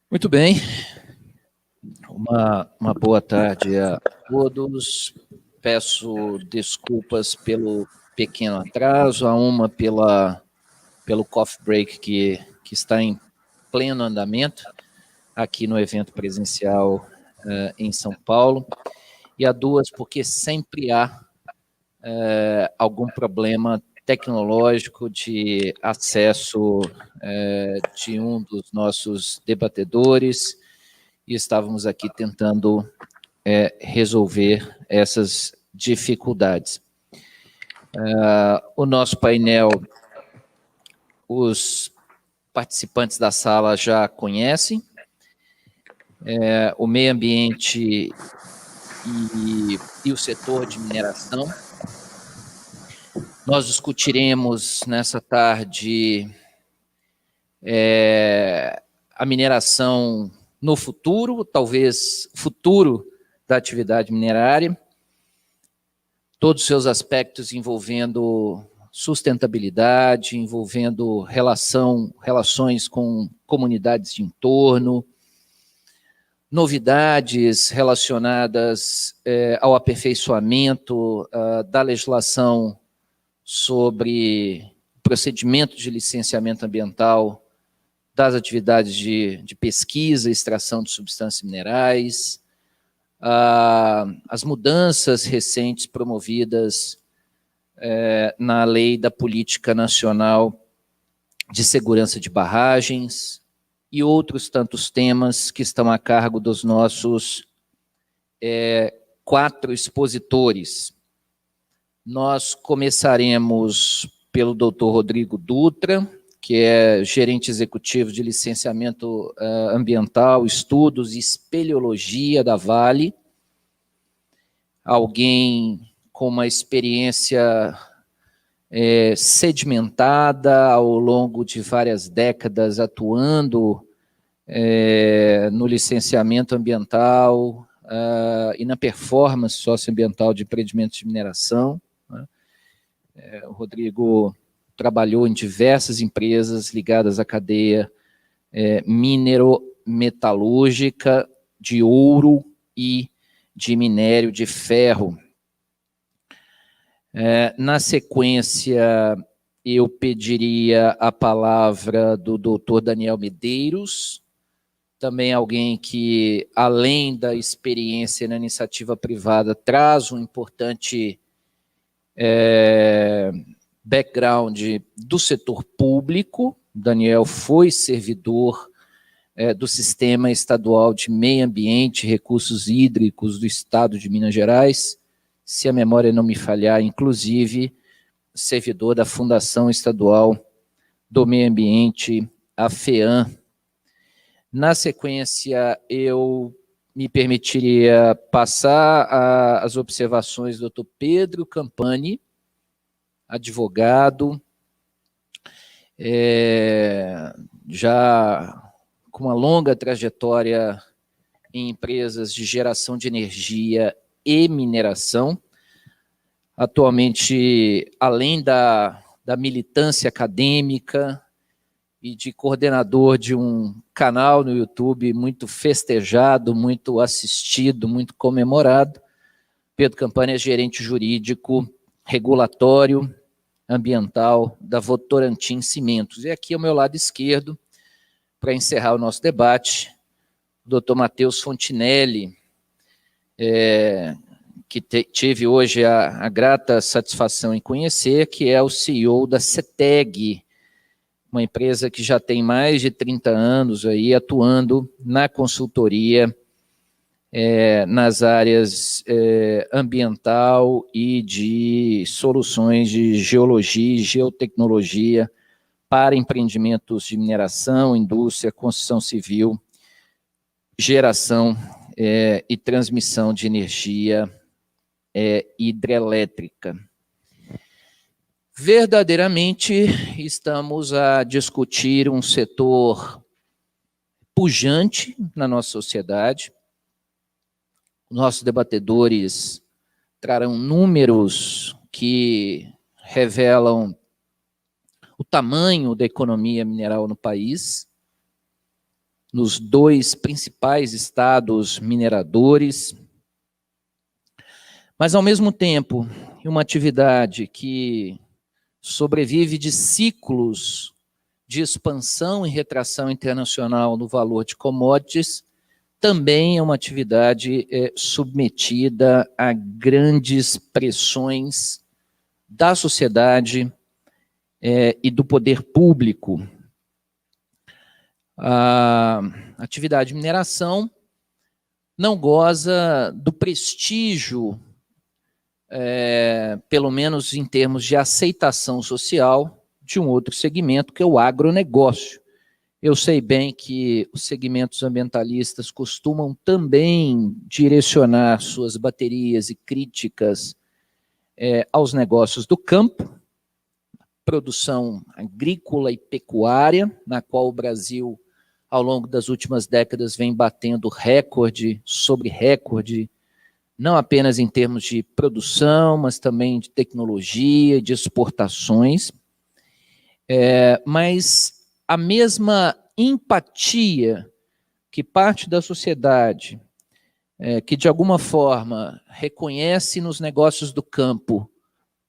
Muito bem, uma boa tarde a todos. Peço desculpas pelo pequeno atraso, pelo coffee break que está em pleno andamento aqui no evento presencial em São Paulo, e a duas porque sempre há algum problema tecnológico de acesso de um dos nossos debatedores, e estávamos aqui tentando resolver essas dificuldades. O nosso painel, os participantes da sala já conhecem, o meio ambiente e o setor de mineração. Nós discutiremos nessa tarde a mineração no futuro, talvez futuro da atividade minerária, todos os seus aspectos envolvendo sustentabilidade, envolvendo relações com comunidades de entorno, novidades relacionadas ao aperfeiçoamento da legislação sobre procedimento de licenciamento ambiental das atividades de pesquisa e extração de substâncias minerais, as mudanças recentes promovidas na Lei da Política Nacional de Segurança de Barragens e outros tantos temas que estão a cargo dos nossos 4 expositores. Nós começaremos pelo Dr. Rodrigo Dutra, que é gerente executivo de licenciamento ambiental, estudos e espeleologia da Vale, alguém com uma experiência sedimentada ao longo de várias décadas atuando no licenciamento ambiental e na performance socioambiental de empreendimentos de mineração. O Rodrigo trabalhou em diversas empresas ligadas à cadeia minero-metalúrgica de ouro e de minério de ferro. Na sequência, eu pediria a palavra do Dr. Daniel Medeiros, também alguém que, além da experiência na iniciativa privada, traz um importante background do setor público. Daniel foi servidor do Sistema Estadual de Meio Ambiente e Recursos Hídricos do Estado de Minas Gerais, se a memória não me falhar, inclusive servidor da Fundação Estadual do Meio Ambiente, a FEAM. Na sequência, eu me permitiria passar as observações do Dr. Pedro Campani, advogado, já com uma longa trajetória em empresas de geração de energia e mineração. Atualmente, além da militância acadêmica e de coordenador de um canal no YouTube muito festejado, muito assistido, muito comemorado, Pedro Campani é gerente jurídico regulatório ambiental da Votorantim Cimentos. E aqui ao meu lado esquerdo, para encerrar o nosso debate, o Dr. Matheus Fontinelli, que tive hoje a grata satisfação em conhecer, que é o CEO da CETEG, uma empresa que já tem mais de 30 anos aí atuando na consultoria nas áreas ambiental e de soluções de geologia e geotecnologia para empreendimentos de mineração, indústria, construção civil, geração e transmissão de energia hidrelétrica. Verdadeiramente, estamos a discutir um setor pujante na nossa sociedade. Nossos debatedores trarão números que revelam o tamanho da economia mineral no país. nos 2 principais estados mineradores, mas, ao mesmo tempo, uma atividade que sobrevive de ciclos de expansão e retração internacional no valor de commodities, também é uma atividade submetida a grandes pressões da sociedade e do poder público. A atividade de mineração não goza do prestígio, pelo menos em termos de aceitação social, de um outro segmento, que é o agronegócio. Eu sei bem que os segmentos ambientalistas costumam também direcionar suas baterias e críticas aos negócios do campo, produção agrícola e pecuária, na qual o Brasil, ao longo das últimas décadas, vem batendo recorde sobre recorde, não apenas em termos de produção, mas também de tecnologia, de exportações. Mas a mesma empatia que parte da sociedade, que de alguma forma reconhece nos negócios do campo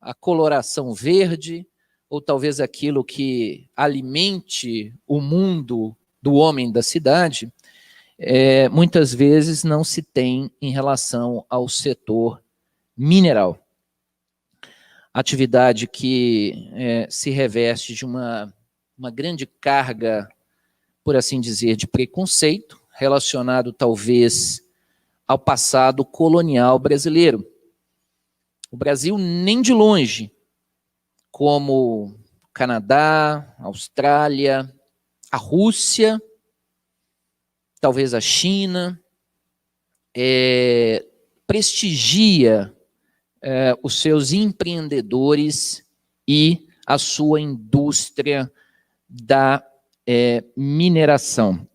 a coloração verde, ou talvez aquilo que alimente o mundo do homem da cidade, muitas vezes não se tem em relação ao setor mineral. Atividade que se reveste de uma grande carga, por assim dizer, de preconceito, relacionado talvez ao passado colonial brasileiro. O Brasil, nem de longe, como Canadá, Austrália, a Rússia, talvez a China, prestigia os seus empreendedores e a sua indústria da mineração.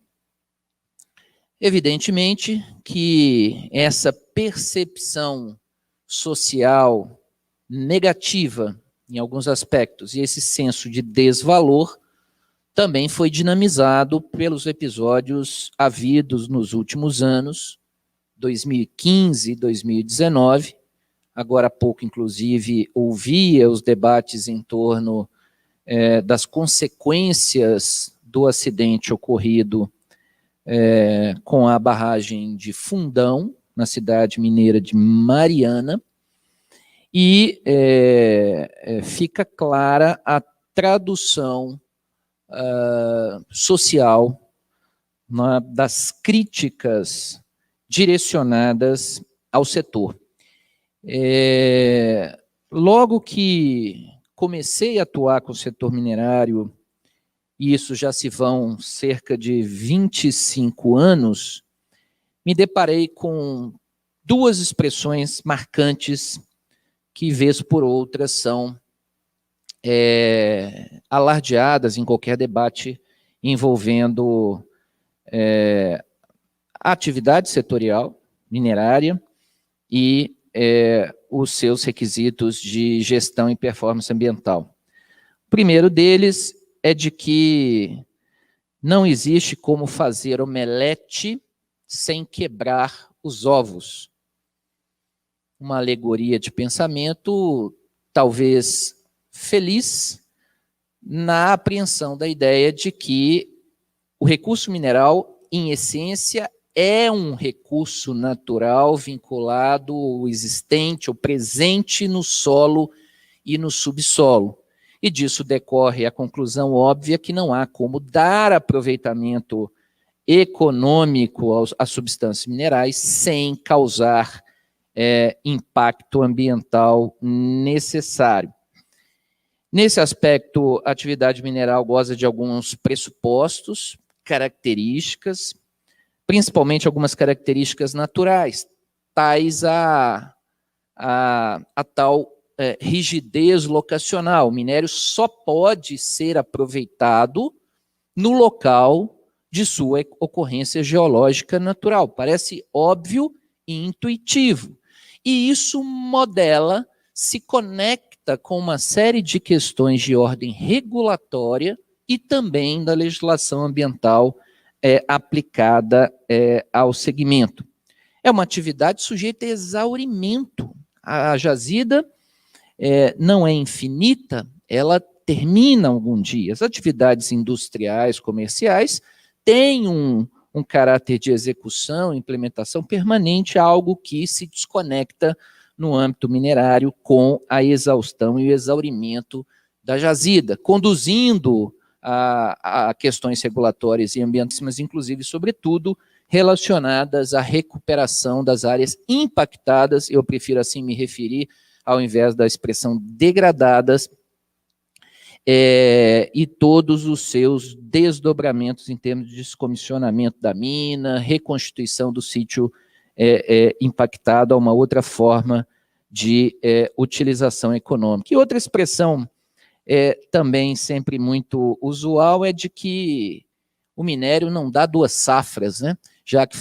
Evidentemente que essa percepção social negativa, em alguns aspectos, e esse senso de desvalor também foi dinamizado pelos episódios havidos nos últimos anos, 2015 e 2019. Agora há pouco, inclusive, ouvia os debates em torno das consequências do acidente ocorrido com a barragem de Fundão, na cidade mineira de Mariana, e fica clara a tradução social das críticas direcionadas ao setor. Logo que comecei a atuar com o setor minerário, e isso já se vão cerca de 25 anos, me deparei com 2 expressões marcantes que, vez por outra, são alardeadas em qualquer debate envolvendo a atividade setorial minerária e os seus requisitos de gestão e performance ambiental. O primeiro deles é de que não existe como fazer omelete sem quebrar os ovos. Uma alegoria de pensamento, talvez feliz, na apreensão da ideia de que o recurso mineral, em essência, é um recurso natural vinculado ao existente, ao presente no solo e no subsolo. E disso decorre a conclusão óbvia que não há como dar aproveitamento econômico às substâncias minerais sem causar impacto ambiental necessário. Nesse aspecto, a atividade mineral goza de alguns pressupostos, características, principalmente algumas características naturais, tais a tal rigidez locacional. O minério só pode ser aproveitado no local de sua ocorrência geológica natural. Parece óbvio e intuitivo. E isso modela, se conecta com uma série de questões de ordem regulatória e também da legislação ambiental aplicada ao segmento. É uma atividade sujeita a exaurimento. A jazida não é infinita, ela termina algum dia. As atividades industriais, comerciais, têm um caráter de execução, implementação permanente, algo que se desconecta no âmbito minerário com a exaustão e o exaurimento da jazida, conduzindo a questões regulatórias e ambientais, mas inclusive, sobretudo, relacionadas à recuperação das áreas impactadas, eu prefiro assim me referir, ao invés da expressão degradadas, e todos os seus desdobramentos em termos de descomissionamento da mina, reconstituição do sítio impactado a uma outra forma de utilização econômica. E outra expressão também sempre muito usual é de que o minério não dá duas safras, né? Já que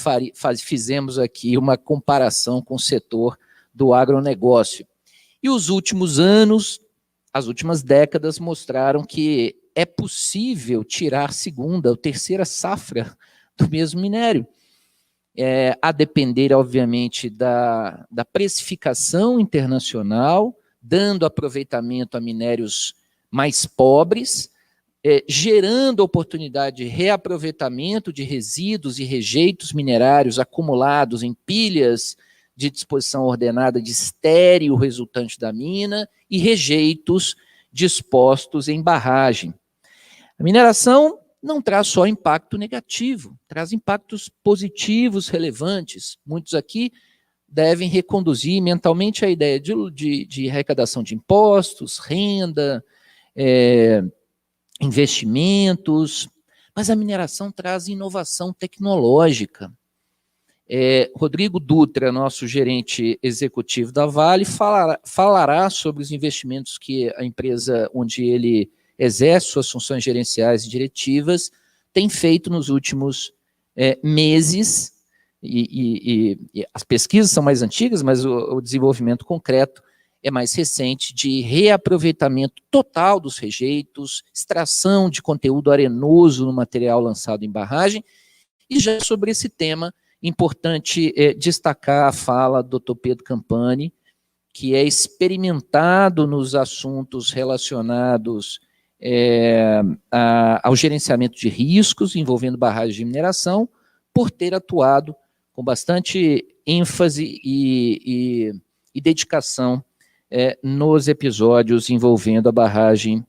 fizemos aqui uma comparação com o setor do agronegócio. E os últimos anos, as últimas décadas mostraram que é possível tirar segunda ou terceira safra do mesmo minério, a depender, obviamente, da precificação internacional, dando aproveitamento a minérios mais pobres, gerando oportunidade de reaproveitamento de resíduos e rejeitos minerários acumulados em pilhas de disposição ordenada de estéreo resultante da mina e rejeitos dispostos em barragem. A mineração não traz só impacto negativo, traz impactos positivos relevantes. Muitos aqui devem reconduzir mentalmente a ideia de arrecadação de impostos, renda, investimentos, mas a mineração traz inovação tecnológica. Rodrigo Dutra, nosso gerente executivo da Vale, falará sobre os investimentos que a empresa onde ele exerce suas funções gerenciais e diretivas tem feito nos últimos meses, e as pesquisas são mais antigas, mas o desenvolvimento concreto é mais recente, de reaproveitamento total dos rejeitos, extração de conteúdo arenoso no material lançado em barragem. E já sobre esse tema, importante destacar a fala do Dr. Pedro Campani, que é experimentado nos assuntos relacionados ao gerenciamento de riscos envolvendo barragens de mineração, por ter atuado com bastante ênfase e dedicação nos episódios envolvendo a barragem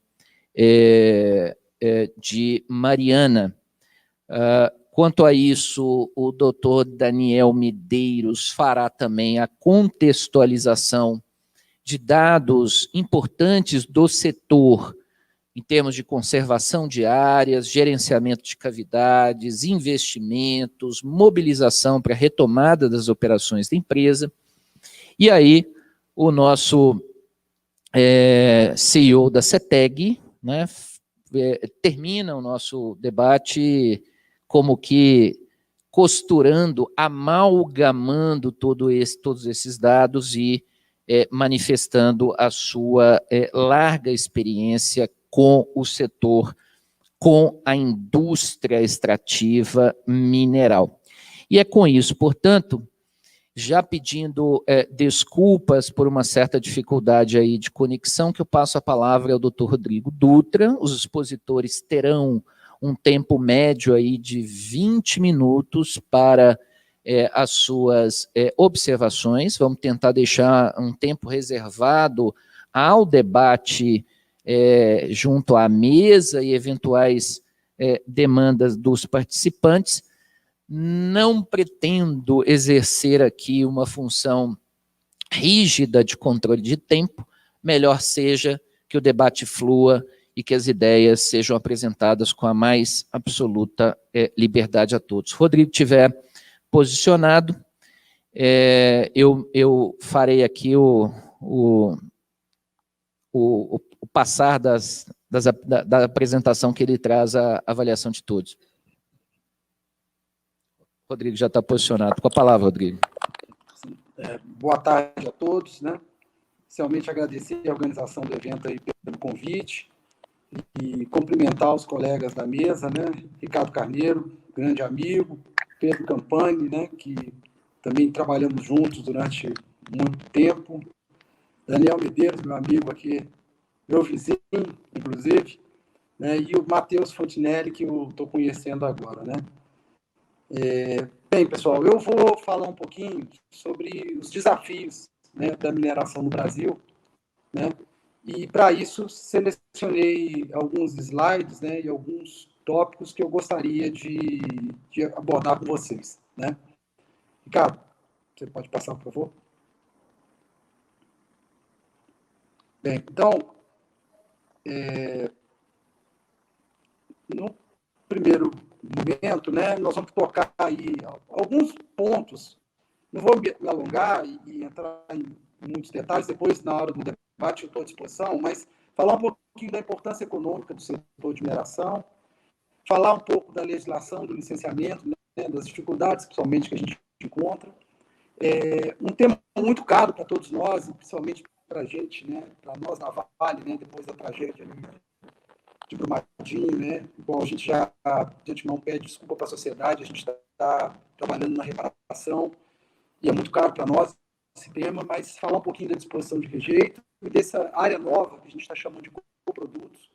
de Mariana. Quanto a isso, o doutor Daniel Medeiros fará também a contextualização de dados importantes do setor, em termos de conservação de áreas, gerenciamento de cavidades, investimentos, mobilização para a retomada das operações da empresa. E aí, o nosso CEO da CETEG, né, termina o nosso debate como que costurando, amalgamando todos esses dados e manifestando a sua larga experiência com o setor, com a indústria extrativa mineral. E é com isso, portanto, já pedindo desculpas por uma certa dificuldade aí de conexão, que eu passo a palavra ao Dr. Rodrigo Dutra. Os expositores terão um tempo médio aí de 20 minutos para as suas observações. Vamos tentar deixar um tempo reservado ao debate junto à mesa e eventuais demandas dos participantes. Não pretendo exercer aqui uma função rígida de controle de tempo, melhor seja que o debate flua e que as ideias sejam apresentadas com a mais absoluta liberdade a todos. Rodrigo tiver posicionado, eu farei aqui o passar da apresentação que ele traz à avaliação de todos. Rodrigo já está posicionado. Com a palavra, Rodrigo. Boa tarde a todos, né? Inicialmente agradecer a organização do evento aí pelo convite e cumprimentar os colegas da mesa, né? Ricardo Carneiro, grande amigo, Pedro Campani, né, que também trabalhamos juntos durante muito tempo, Daniel Medeiros, meu amigo aqui, meu vizinho, inclusive, né, e o Matheus Fontinelli, que eu estou conhecendo agora, né. Bem, pessoal, eu vou falar um pouquinho sobre os desafios, né, da mineração no Brasil, né, e para isso selecionei alguns slides, né, e alguns tópicos que eu gostaria de abordar com vocês, né. Ricardo, você pode passar, por favor? Bem, então, no primeiro momento, né, nós vamos tocar aí alguns pontos. Não vou me alongar e entrar em muitos detalhes, depois, na hora do debate, eu estou à disposição, mas falar um pouquinho da importância econômica do setor de mineração, falar um pouco da legislação do licenciamento, né, das dificuldades, principalmente, que a gente encontra. Um tema muito caro para todos nós, principalmente para a gente, né, para nós na Vale, né, depois da tragédia de Brumadinho, né, igual a gente já, de antemão, pede desculpa para a sociedade, a gente está trabalhando na reparação, e é muito caro para nós esse tema, mas falar um pouquinho da disposição de rejeito e dessa área nova que a gente está chamando de coprodutos.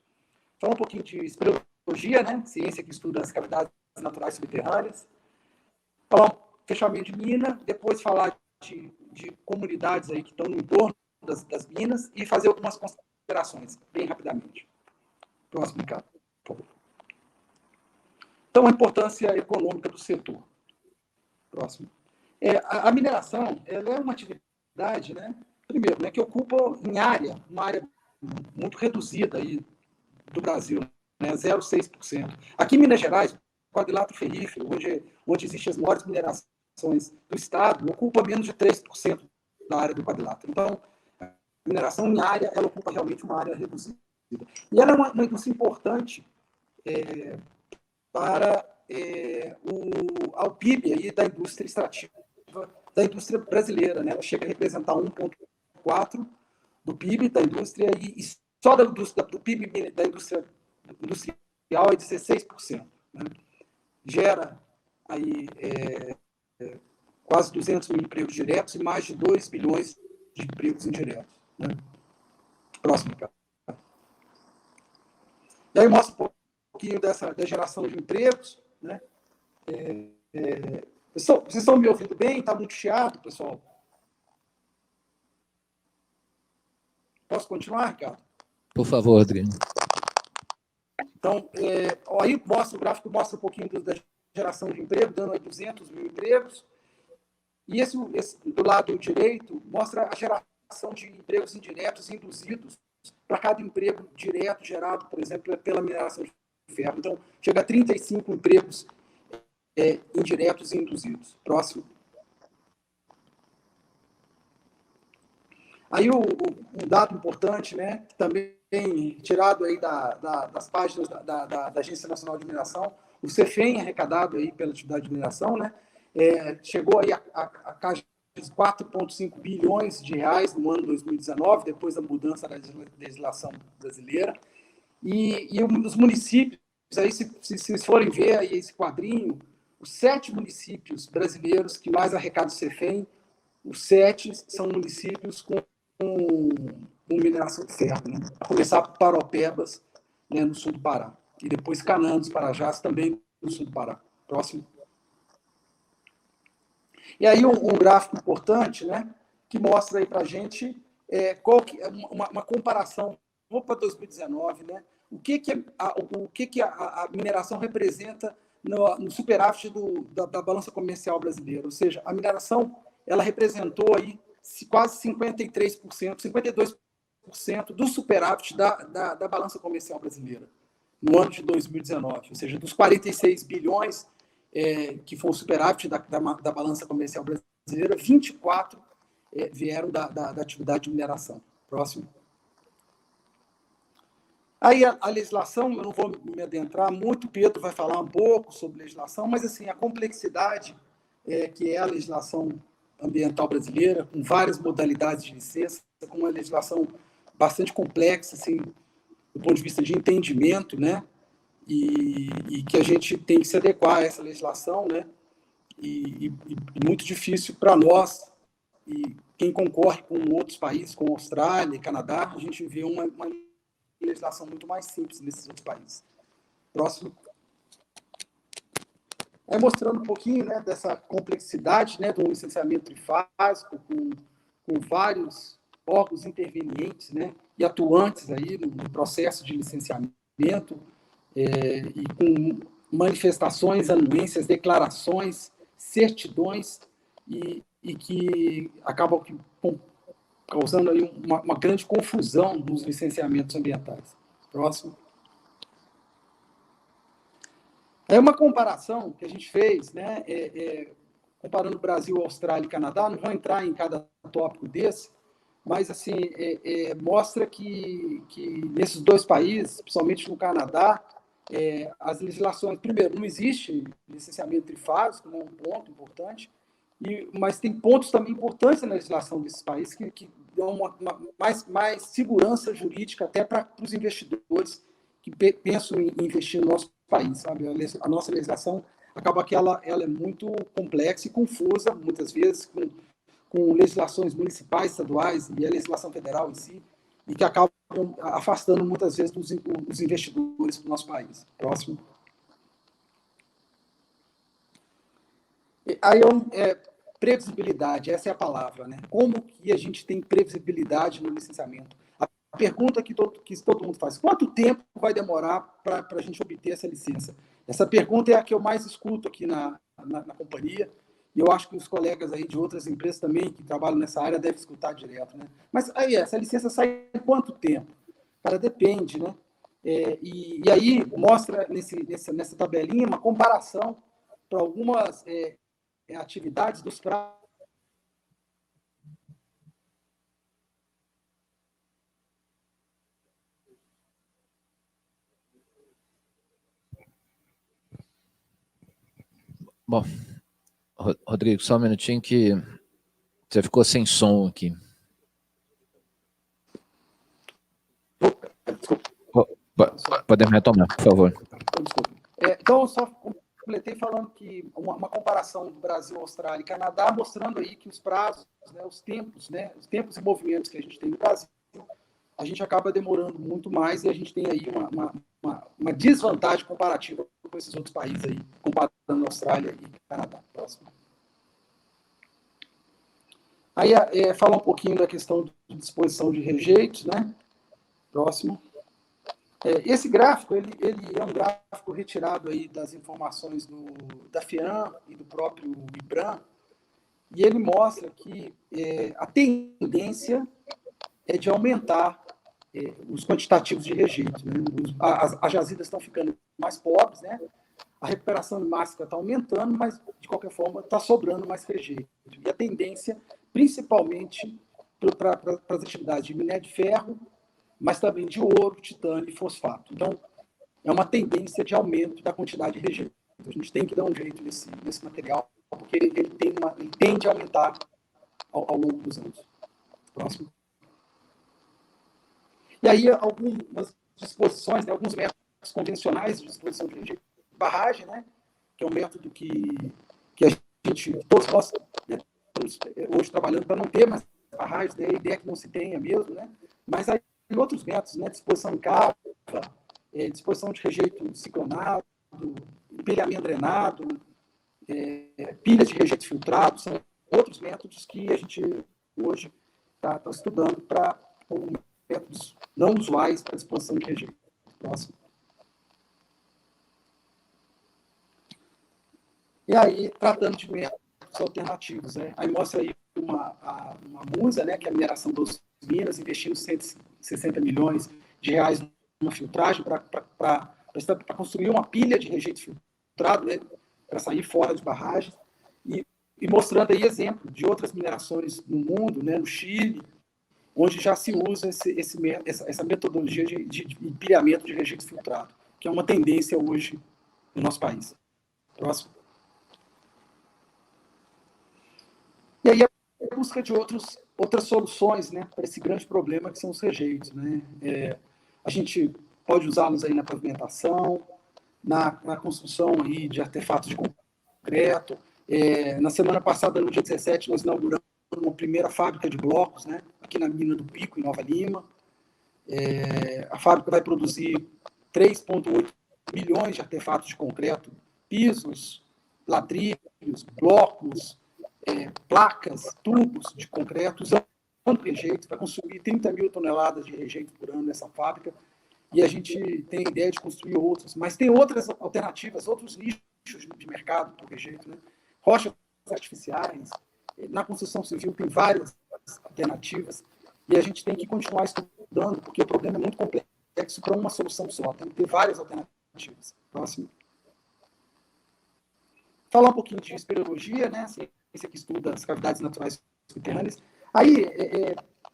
Falar um pouquinho de espeleologia, né, ciência que estuda as cavidades naturais subterrâneas. Falar um fechamento de mina, depois falar de comunidades aí que estão no entorno das minas e fazer algumas considerações, bem rapidamente. Próximo, Ricardo, por favor. Então, a importância econômica do setor. Próximo. A mineração, ela é uma atividade, né, primeiro, né, que ocupa uma área muito reduzida aí do Brasil, né, 0,6%. Aqui em Minas Gerais, o quadrilátero ferrífero, onde existem as maiores minerações do estado, ocupa menos de 3% da área do quadrilátero. Então, a mineração em área, ela ocupa realmente uma área reduzida. E ela é uma indústria importante para ao PIB aí da indústria extrativa da indústria brasileira, né? Ela chega a representar 1,4% do PIB da indústria e só do PIB da indústria industrial é 16%. Né? Gera aí quase 200 mil empregos diretos e mais de 2 bilhões de empregos indiretos. Né? Próximo, cara. E aí mostra um pouquinho da geração de empregos. Né? Vocês estão me ouvindo bem? Está muito chiado, pessoal? Posso continuar, Ricardo? Por favor, Adriano. Então, aí o gráfico mostra um pouquinho da geração de emprego, dando aí 200 mil empregos. E esse do lado direito mostra a geração de empregos indiretos induzidos para cada emprego direto gerado, por exemplo, pela mineração de ferro. Então, chega a 35 empregos indiretos e induzidos. Próximo. Aí um dado importante, né, também tirado aí das páginas da Agência Nacional de Mineração, o CEFEM, arrecadado aí pela atividade de mineração, né, chegou aí a caixa de 4,5 bilhões de reais no ano 2019, depois da mudança da legislação brasileira. E os municípios, aí, se vocês forem ver aí esse quadrinho, os 7 municípios brasileiros que mais arrecadam o CEFEM, os 7 são municípios com mineração de ferro. Né? A começar por Paropebas, né, no sul do Pará. E depois Canaã dos Parajás, também no sul do Pará. Próximo. E aí um gráfico importante, né, que mostra aí para a gente uma comparação. Vou para 2019, né? O que a mineração representa no superávit da balança comercial brasileira. Ou seja, a mineração ela representou aí quase 53%, 52% do superávit da balança comercial brasileira no ano de 2019. Ou seja, dos 46 bilhões que foi o superávit da balança comercial brasileira, 24 vieram da atividade de mineração. Próximo. Aí a legislação, eu não vou me adentrar muito, Pedro vai falar um pouco sobre legislação, mas assim, a complexidade que é a legislação ambiental brasileira, com várias modalidades de licença, com uma legislação bastante complexa, assim, do ponto de vista de entendimento, né? e que a gente tem que se adequar a essa legislação, né? E muito difícil para nós, e quem concorre com outros países, como Austrália, Canadá, a gente vê uma legislação muito mais simples nesses outros países. Próximo. Mostrando um pouquinho, né, dessa complexidade, né, do licenciamento trifásico, com vários órgãos intervenientes, né, e atuantes aí no processo de licenciamento, e com manifestações, anuências, declarações, certidões, e que acabam causando aí uma grande confusão nos licenciamentos ambientais. Próximo. É uma comparação que a gente fez, né, comparando Brasil, Austrália e Canadá. Não vou entrar em cada tópico desse, mas assim, mostra que nesses dois países, principalmente no Canadá, as legislações, primeiro, não existe licenciamento trifásico, né, um ponto importante, mas tem pontos também importantes na legislação desses países que dão mais segurança jurídica até para os investidores que pensam em investir no nosso país, sabe? A nossa legislação acaba que ela é muito complexa e confusa, muitas vezes, com legislações municipais, estaduais e a legislação federal em si, e que acabam afastando muitas vezes os investidores do nosso país. Próximo. Aí, previsibilidade, essa é a palavra, né? Como que a gente tem previsibilidade no licenciamento? A pergunta que todo mundo faz: quanto tempo vai demorar para a gente obter essa licença? Essa pergunta é a que eu mais escuto aqui na companhia, e eu acho que os colegas aí de outras empresas também que trabalham nessa área devem escutar direto, né? Mas aí, essa licença sai em quanto tempo? Cara, depende, né? E aí mostra nessa tabelinha uma comparação para algumas atividades dos prazos. Bom, Rodrigo, só um minutinho que você ficou sem som aqui. Podemos retomar, por favor. Desculpa. Então, eu só completei falando que uma comparação do Brasil, Austrália e Canadá, mostrando aí que os prazos, né, os tempos e movimentos que a gente tem no Brasil, a gente acaba demorando muito mais e a gente tem aí uma desvantagem comparativa com esses outros países aí, comparando Austrália e Canadá. Próximo. Aí, falar um pouquinho da questão de disposição de rejeitos, né? Próximo. Esse gráfico, ele é um gráfico retirado aí das informações da FIAM e do próprio IBRAM, e ele mostra que a tendência é de aumentar os quantitativos de rejeitos, né? As jazidas estão ficando mais pobres, né? A recuperação máxima está aumentando, mas, de qualquer forma, está sobrando mais rejeito. E a tendência, principalmente para as atividades de minério de ferro, mas também de ouro, titânio e fosfato. Então, é uma tendência de aumento da quantidade de rejeito. A gente tem que dar um jeito nesse material, porque ele tende a aumentar ao longo dos anos. Próximo. E aí, algumas disposições, né, alguns métodos convencionais de disposição de rejeito. Barragem, né, que é um método que a gente, todos nós, né, estamos hoje trabalhando para não ter mais barragens, né, a ideia é que não se tenha mesmo, né, mas aí outros métodos, né, disposição em cava, disposição de rejeito ciclonado, empilhamento drenado, pilhas de rejeito filtrado, são outros métodos que a gente hoje está estudando como métodos não usuais para disposição de rejeito. Próximo. E aí, tratando de métodos alternativos, né? Aí mostra aí uma MUSA, né, que é a mineração das minas, investindo 160 milhões de reais numa filtragem para construir uma pilha de rejeito filtrado, né, para sair fora de barragens, e mostrando aí exemplo de outras minerações no mundo, né, no Chile, onde já se usa essa metodologia de empilhamento de rejeito filtrado, que é uma tendência hoje no nosso país. Próximo. E aí a busca de outras soluções, né, para esse grande problema que são os rejeitos, né? A gente pode usá-los aí na pavimentação, na construção aí de artefatos de concreto. Na semana passada, no dia 17, nós inauguramos uma primeira fábrica de blocos, né, aqui na mina do Pico, em Nova Lima. A fábrica vai produzir 3,8 milhões de artefatos de concreto, pisos, ladrilhos, blocos, placas, tubos de concreto, usando rejeito, vai consumir 30 mil toneladas de rejeito por ano nessa fábrica, e a gente tem a ideia de construir outras, mas tem outras alternativas, outros nichos de mercado para o rejeito, né? Rochas artificiais, na construção civil tem várias alternativas, e a gente tem que continuar estudando, porque o problema é muito complexo para uma solução só, tem que ter várias alternativas. Próximo. Falar um pouquinho de espeleologia, né? Ciência que estuda as cavidades naturais subterrâneas. Aí,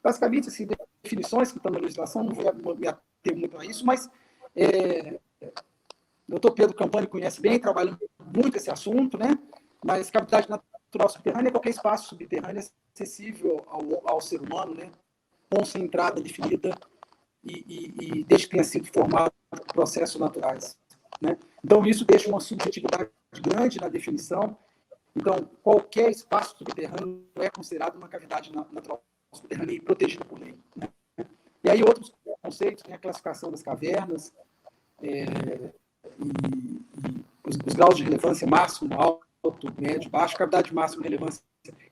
basicamente, assim, definições que estão na legislação, não vou me ater muito a isso, mas o doutor Pedro Campani conhece bem, trabalha muito esse assunto, né? Mas cavidade natural subterrânea é qualquer espaço subterrâneo acessível ao ser humano, né? Com sua entrada definida e desde que tenha sido formado por processos naturais, né? Então, isso deixa uma subjetividade grande na definição. Então, qualquer espaço subterrâneo é considerado uma cavidade natural subterrânea e protegida por lei, né? E aí outros conceitos, tem a classificação das cavernas, e os graus de relevância máximo, alto, médio, baixo, cavidade máxima de relevância.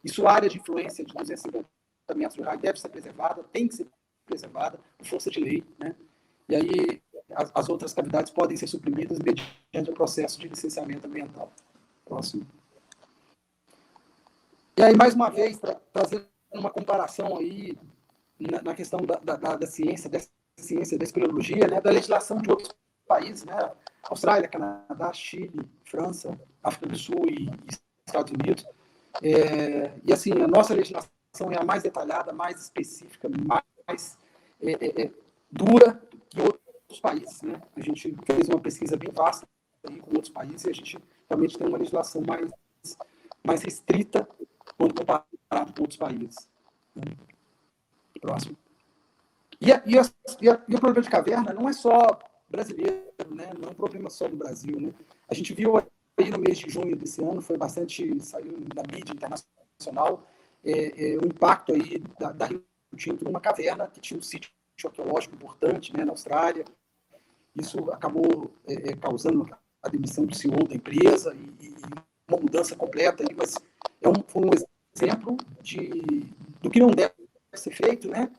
Isso, a área de influência de 250 metros de raio deve ser preservada, tem que ser preservada, por força de lei, né? E aí as outras cavidades podem ser suprimidas mediante o processo de licenciamento ambiental. Próximo. E aí, mais uma vez, trazendo uma comparação aí na questão da ciência, dessa ciência da espeleologia, né, da legislação de outros países, né, Austrália, Canadá, Chile, França, África do Sul e Estados Unidos. E assim, a nossa legislação é a mais detalhada, mais específica, mais dura que outros países, né? A gente fez uma pesquisa bem vasta aí com outros países e a gente realmente tem uma legislação mais restrita quando comparado com outros países. Próximo. E o problema de caverna não é só brasileiro, né? Não é um problema só do Brasil, né? A gente viu aí no mês de junho desse ano, saiu na mídia internacional, o impacto aí da Rio Tinto numa caverna que tinha um sítio arqueológico importante, né, na Austrália. Isso acabou causando a demissão do CEO da empresa e uma mudança completa, mas foi um exemplo do que não deve ser feito, né?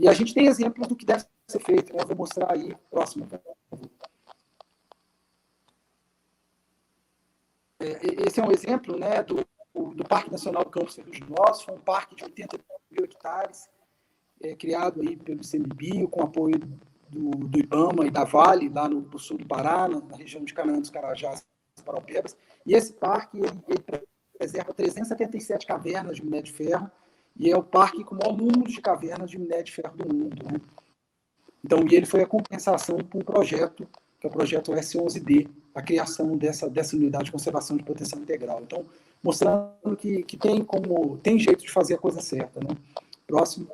E a gente tem exemplos do que deve ser feito, né? Eu vou mostrar aí, próximo. Esse é um exemplo, né, do Parque Nacional Campos Ferruginosos, foi um parque de 80 mil hectares, criado aí pelo ICMBio, com apoio do IBAMA e da Vale, lá no sul do Pará, na região de Canaã dos Carajás e Paraupebas. E esse parque ele preserva 377 cavernas de minério de ferro, e é o parque com o maior número de cavernas de minério de ferro do mundo, né? Então, ele foi a compensação para um projeto, que é o projeto S11D, a criação dessa unidade de conservação de proteção integral. Então, mostrando que tem jeito de fazer a coisa certa, né? Próximo.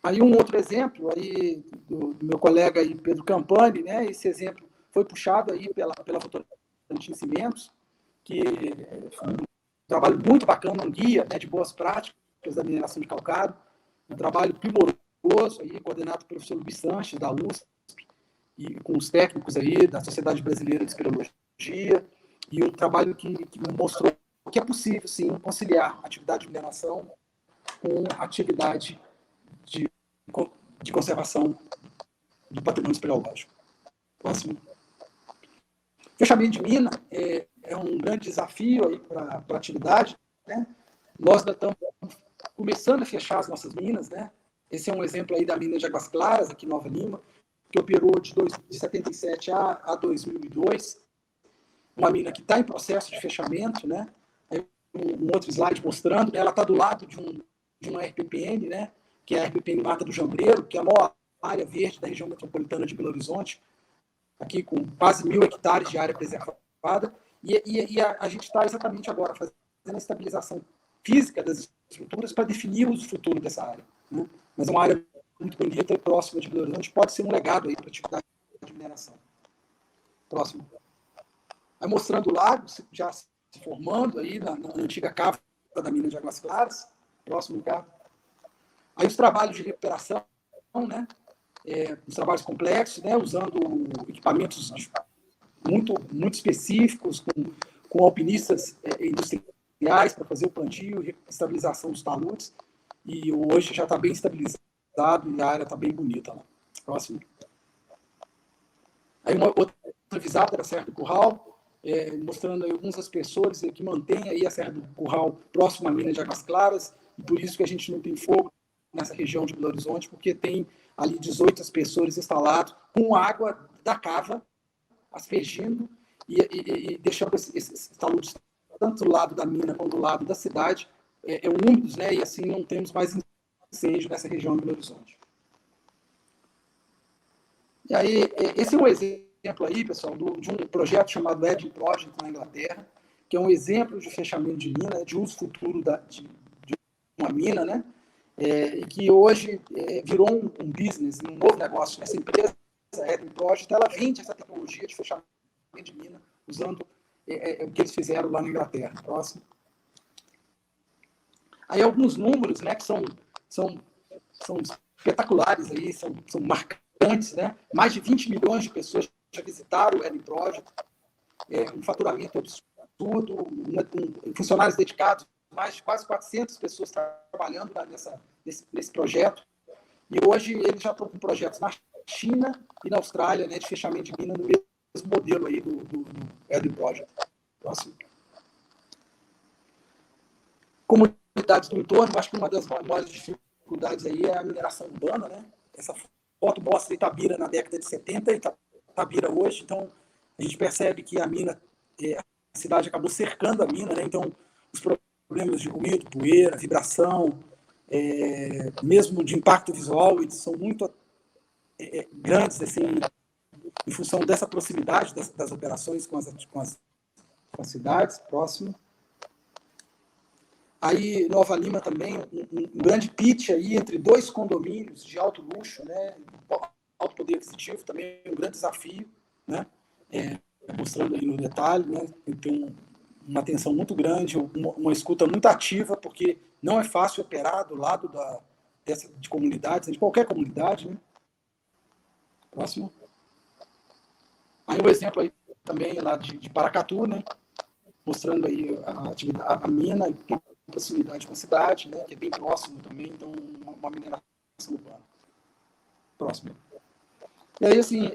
Aí um outro exemplo aí do meu colega aí, Pedro Campani, né? Esse exemplo foi puxado aí pela Votorantim Cimentos, que foi um trabalho muito bacana, um guia, né, de boas práticas da mineração de calcário, um trabalho primoroso aí, coordenado pelo professor Luiz Sanches, da USP, e com os técnicos aí da Sociedade Brasileira de Espeleologia, e um trabalho que mostrou que é possível, sim, conciliar atividade de mineração com atividade de conservação do patrimônio espeleológico. Próximo. Fechamento de mina é um grande desafio aí para a atividade, né? Nós ainda estamos começando a fechar as nossas minas, né? Esse é um exemplo aí da mina de Águas Claras, aqui em Nova Lima, que operou de 77 a 2002, uma mina que está em processo de fechamento, né? Um outro slide mostrando, né? Ela está do lado de uma RPPN, né? Que é a RPPN Mata do Jambreiro, que é a maior área verde da região metropolitana de Belo Horizonte, aqui com quase 1.000 hectares de área preservada, e a gente está exatamente agora fazendo a estabilização física das estruturas para definir o uso futuro dessa área, né? Mas é uma área muito bonita e próxima de Belo Horizonte, pode ser um legado aí para a atividade de mineração. Próximo. Aí mostrando o lago já se formando aí na antiga cava da mina de Águas Claras. Próximo, cara. Aí os trabalhos de recuperação, né? Os trabalhos complexos, né? Usando equipamentos muito específicos, com alpinistas industriais para fazer o plantio e estabilização dos taludes. E hoje já está bem estabilizado e a área está bem bonita lá. Próximo. Aí uma outra visada era a Serra do Curral, mostrando aí alguns aspersores que mantêm aí a Serra do Curral próximo à mina de Águas Claras, e por isso que a gente não tem fogo nessa região de Belo Horizonte, porque tem ali 18 aspersores instalados com água da cava aspergindo e deixando esses taludes tanto do lado da mina quanto do lado da cidade úmidos, né? E assim não temos mais incêndio nessa região de Belo Horizonte. E aí, esse é um exemplo aí, pessoal, de um projeto chamado Edding Project na Inglaterra, que é um exemplo de fechamento de mina, de uso futuro de uma mina, né? E que hoje virou um business, um novo negócio. Essa empresa, a Edding Project, ela vende essa tecnologia de fechamento de mina, usando o que eles fizeram lá na Inglaterra. Próximo. Aí alguns números, né, que são espetaculares, aí, são marcantes, né? Mais de 20 milhões de pessoas já visitaram o Edding Project, um faturamento absurdo, funcionários dedicados, mais de quase 400 pessoas trabalhando nesse projeto. E hoje eles já estão com projetos na China e na Austrália, né, de fechamento de mina no mesmo modelo aí do Edding Project. Próximo. Comunidades do entorno, acho que uma das maiores dificuldades aí é a mineração urbana, né? Essa foto mostra Itabira na década de 70 e Itabira hoje, então a gente percebe que a mina, a cidade acabou cercando a mina, né? Então os problemas de ruído, poeira, vibração, mesmo de impacto visual, eles são muito grandes, assim, em função dessa proximidade das operações com as cidades. Próximo. Aí, Nova Lima também, um grande pitch aí entre dois condomínios de alto luxo, né? Alto poder aquisitivo, também um grande desafio, né? Mostrando aí no detalhe, né? Tem uma atenção muito grande, uma escuta muito ativa, porque não é fácil operar do lado de comunidades, de qualquer comunidade, né? Próximo. Aí um exemplo aí também lá de Paracatu, né? Mostrando aí a mina, proximidade com a cidade, né, que é bem próximo também, então uma mineração urbana. Próximo. E aí, assim,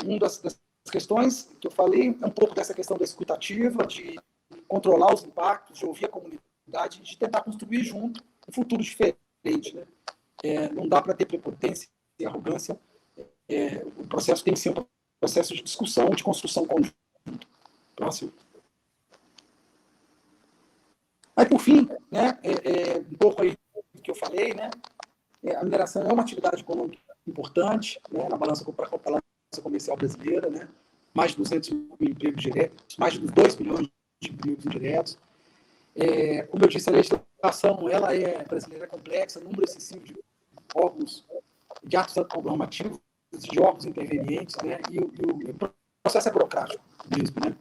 uma das questões que eu falei é um pouco dessa questão da escutativa, de controlar os impactos, de ouvir a comunidade, de tentar construir junto um futuro diferente, né? Não dá para ter prepotência e arrogância. O processo tem que ser um processo de discussão, de construção conjunta. Próximo. Aí, por fim, né, um pouco aí do que eu falei, né, a mineração é uma atividade econômica importante, né, na balança comercial brasileira, né, mais de 200 mil empregos diretos, mais de 2 milhões de empregos indiretos. Como eu disse, a legislação brasileira é complexa, número excessivo de órgãos, de atos normativos, de órgãos intervenientes, né, e o processo é burocrático mesmo, né.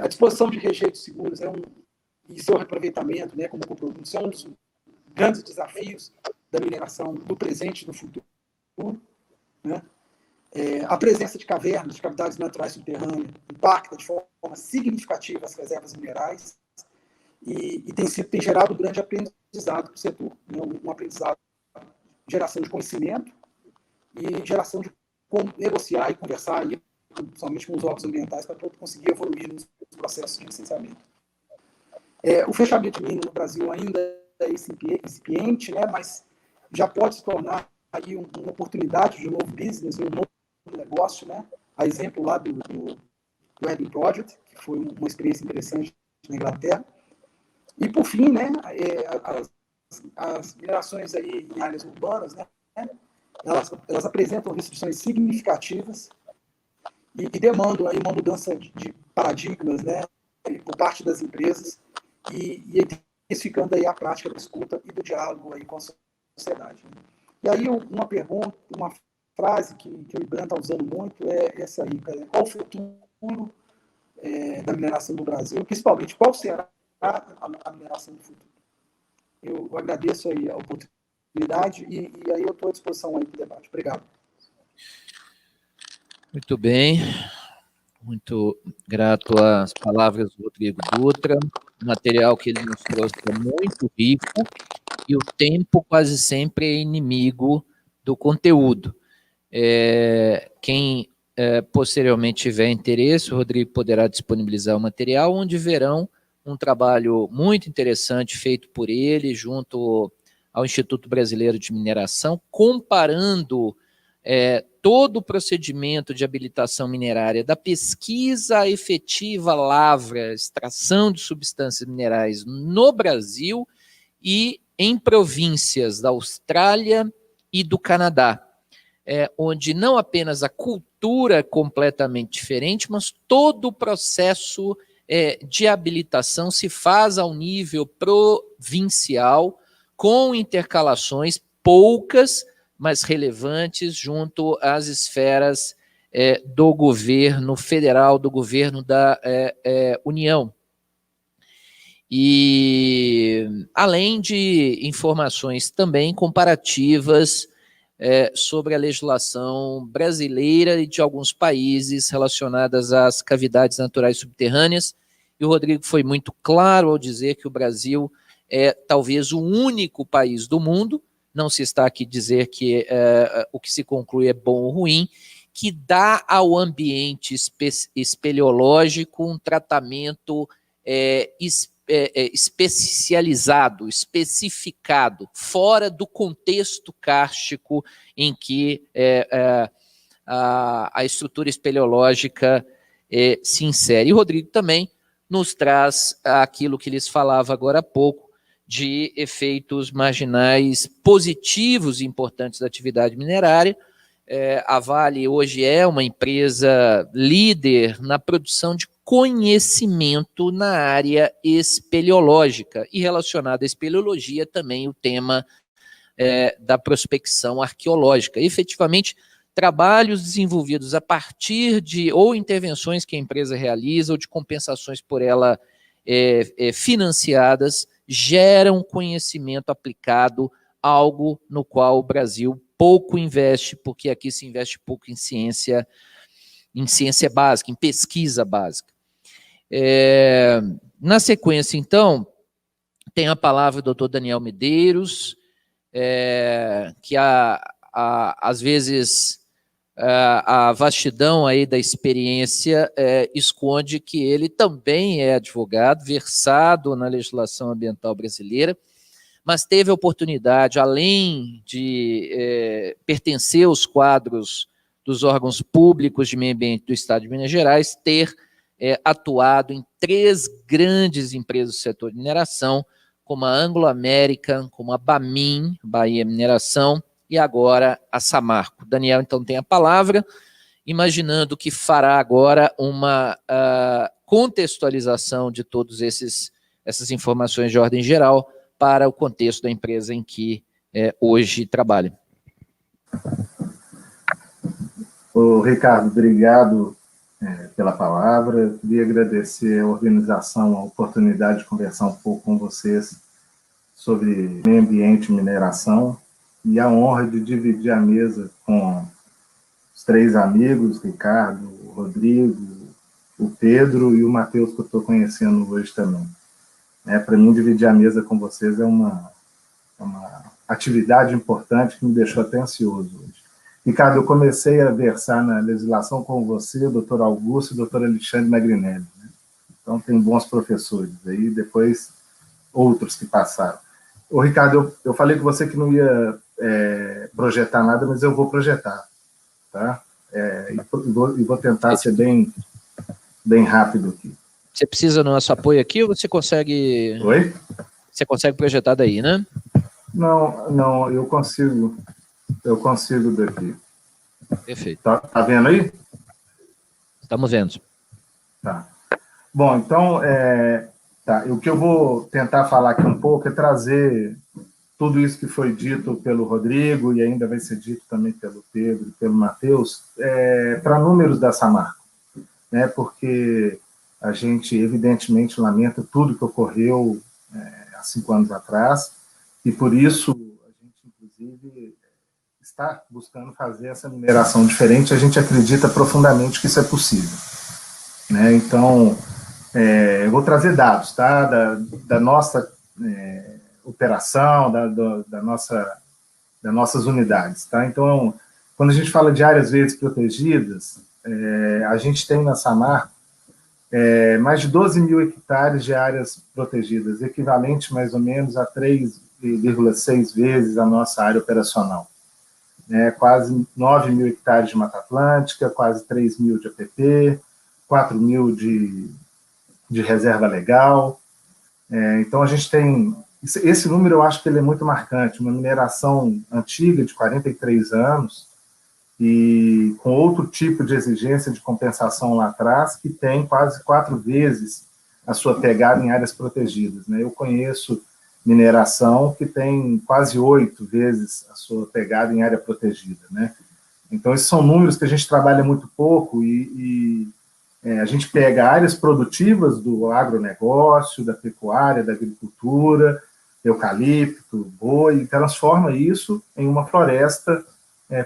A disposição de rejeitos seguros e seu reaproveitamento, né, como coproduto, são um dos grandes desafios da mineração do presente e do futuro, né? A presença de cavernas, de cavidades naturais subterrâneas, impacta de forma significativa as reservas minerais e tem gerado um grande aprendizado para o setor, né? Um aprendizado, geração de conhecimento e geração de como negociar e conversar, principalmente com os órgãos ambientais, para conseguir evoluir nos processos de licenciamento. O fechamento de mina no Brasil ainda é incipiente, né, mas já pode se tornar aí uma oportunidade de um novo business, um novo negócio, né? A exemplo lá do Edding Project, que foi uma experiência interessante na Inglaterra. E, por fim, né, as minerações aí em áreas urbanas, né, elas apresentam restrições significativas e demandam aí uma mudança de paradigmas, né, por parte das empresas e intensificando aí a prática da escuta e do diálogo aí com a sociedade. E aí uma frase que o IBRAM está usando muito é essa aí, cara. Qual o futuro da mineração do Brasil? Principalmente, qual será a mineração do futuro? Eu agradeço aí a oportunidade e aí eu estou à disposição aí para o debate. Obrigado. Muito bem. Muito grato às palavras do Rodrigo Dutra. O material que ele nos trouxe é muito rico e o tempo quase sempre é inimigo do conteúdo. Quem posteriormente tiver interesse, o Rodrigo poderá disponibilizar o material, onde verão um trabalho muito interessante feito por ele, junto ao Instituto Brasileiro de Mineração, comparando todo o procedimento de habilitação minerária, da pesquisa à efetiva lavra, extração de substâncias minerais no Brasil e em províncias da Austrália e do Canadá, onde não apenas a cultura é completamente diferente, mas todo o processo de habilitação se faz ao nível provincial, com intercalações poucas, mas relevantes, junto às esferas do governo federal, do governo da União. E além de informações também comparativas sobre a legislação brasileira e de alguns países relacionadas às cavidades naturais subterrâneas. E o Rodrigo foi muito claro ao dizer que o Brasil é talvez o único país do mundo, não se está aqui dizer que o que se conclui é bom ou ruim, que dá ao ambiente espeleológico um tratamento especializado, especificado, fora do contexto kárstico em que a estrutura espeleológica se insere. E o Rodrigo também nos traz aquilo que lhes falava agora há pouco, de efeitos marginais positivos e importantes da atividade minerária. A Vale hoje é uma empresa líder na produção de conhecimento na área espeleológica, e relacionado à espeleologia também o tema da prospecção arqueológica. Efetivamente, trabalhos desenvolvidos a partir de ou intervenções que a empresa realiza ou de compensações por ela financiadas geram conhecimento aplicado, algo no qual o Brasil pouco investe, porque aqui se investe pouco em ciência básica, em pesquisa básica. Na sequência, então, tem a palavra do doutor Daniel Medeiros, que às vezes a vastidão aí da experiência esconde que ele também é advogado, versado na legislação ambiental brasileira, mas teve a oportunidade, além de pertencer aos quadros dos órgãos públicos de meio ambiente do Estado de Minas Gerais, ter atuado em 3 grandes empresas do setor de mineração, como a Anglo American, como a Bamin, Bahia Mineração, e agora a Samarco. Daniel, então, tem a palavra, imaginando que fará agora uma contextualização de todas essas informações de ordem geral para o contexto da empresa em que hoje trabalha. Ô, Ricardo, obrigado pela palavra. Queria agradecer a organização, a oportunidade de conversar um pouco com vocês sobre meio ambiente e mineração, e a honra de dividir a mesa com os 3 amigos, Ricardo, o Rodrigo, o Pedro e o Matheus, que eu estou conhecendo hoje também. Para mim, dividir a mesa com vocês é uma atividade importante que me deixou até ansioso hoje. Ricardo, eu comecei a versar na legislação com você, o doutor Augusto e o doutor Alexandre Magrinelli, né? Então, tem bons professores aí, depois outros que passaram. Ô, Ricardo, eu falei com você que não ia projetar nada, mas eu vou projetar, tá? E vou tentar ser bem rápido aqui. Você precisa do nosso apoio aqui ou você consegue... Oi? Você consegue projetar daí, né? Não, eu consigo daqui. Perfeito. Tá vendo aí? Estamos vendo. Tá. Bom, então, o que eu vou tentar falar aqui um pouco é trazer tudo isso que foi dito pelo Rodrigo e ainda vai ser dito também pelo Pedro e pelo Matheus, para números da Samarco, né? Porque a gente, evidentemente, lamenta tudo que ocorreu há 5 anos atrás, e por isso a gente, inclusive, está buscando fazer essa mineração diferente. A gente acredita profundamente que isso é possível, né? Então, eu vou trazer dados, tá? Da nossa operação, das nossas unidades, tá? Então, quando a gente fala de áreas verdes protegidas, a gente tem na Samarco mais de 12 mil hectares de áreas protegidas, equivalente mais ou menos a 3,6 vezes a nossa área operacional. Quase 9 mil hectares de Mata Atlântica, quase 3 mil de APP, 4 mil de reserva legal. Então, a gente tem... Esse número eu acho que ele é muito marcante, uma mineração antiga, de 43 anos, e com outro tipo de exigência de compensação lá atrás, que tem quase 4 vezes a sua pegada em áreas protegidas, né? Eu conheço mineração que tem quase 8 vezes a sua pegada em área protegida, né? Então, esses são números que a gente trabalha muito pouco a gente pega áreas produtivas do agronegócio, da pecuária, da agricultura, eucalipto, boi, e transforma isso em uma floresta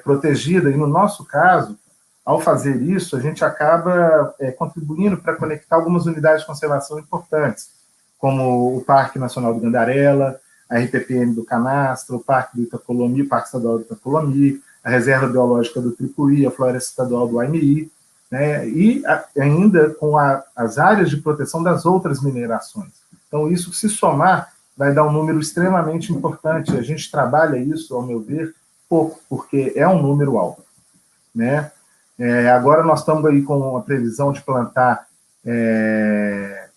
protegida. E, no nosso caso, ao fazer isso, a gente acaba contribuindo para conectar algumas unidades de conservação importantes, como o Parque Nacional do Gandarela, a RPPM do Canastra, o Parque do Itacolomi, o Parque Estadual do Itacolomi, a Reserva Biológica do Tripuí, a Floresta Estadual do Aimiri, né, e ainda com as áreas de proteção das outras minerações. Então, isso, se somar, vai dar um número extremamente importante. A gente trabalha isso, ao meu ver, pouco, porque é um número alto, né? Agora nós estamos aí com a previsão de plantar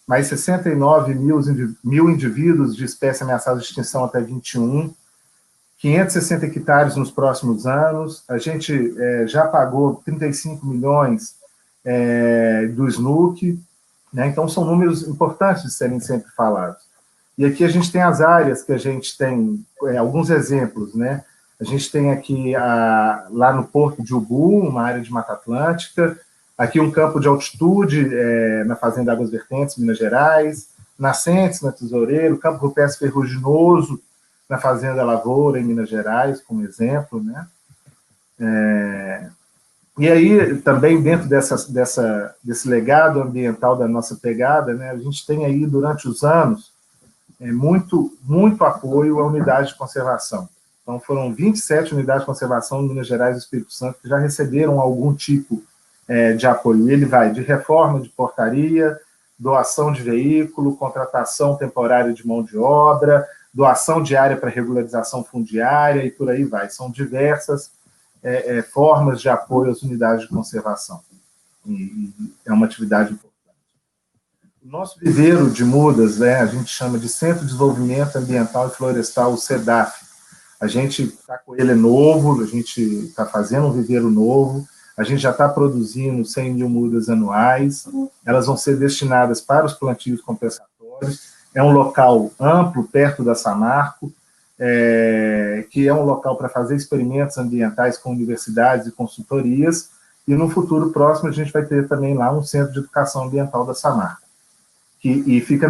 mais 69 mil indivíduos de espécie ameaçada de extinção até 21, 560 hectares nos próximos anos. A gente já pagou 35 milhões do SNUC, né? Então são números importantes de serem sempre falados. E aqui a gente tem as áreas que a gente tem, alguns exemplos, né? A gente tem aqui, lá no Porto de Ubu, uma área de Mata Atlântica, aqui um campo de altitude na Fazenda Águas Vertentes, Minas Gerais, Nascentes, na Tesoureiro, Campo Rupestre Ferruginoso, na Fazenda Lavoura, em Minas Gerais, como exemplo, né? E aí, também, dentro desse legado ambiental da nossa pegada, né, a gente tem aí, durante os anos, muito apoio à unidade de conservação. Então, foram 27 unidades de conservação em Minas Gerais e Espírito Santo que já receberam algum tipo de apoio. Ele vai de reforma de portaria, doação de veículo, contratação temporária de mão de obra, doação de área para regularização fundiária e por aí vai. São diversas formas de apoio às unidades de conservação. E é uma atividade importante. O nosso viveiro de mudas, a gente chama de Centro de Desenvolvimento Ambiental e Florestal, o CEDAF. A gente está com ele novo, a gente está fazendo um viveiro novo, a gente já está produzindo 100 mil mudas anuais, elas vão ser destinadas para os plantios compensatórios. É um local amplo, perto da Samarco, que é um local para fazer experimentos ambientais com universidades e consultorias, e no futuro próximo a gente vai ter também lá um centro de educação ambiental da Samarco, e fica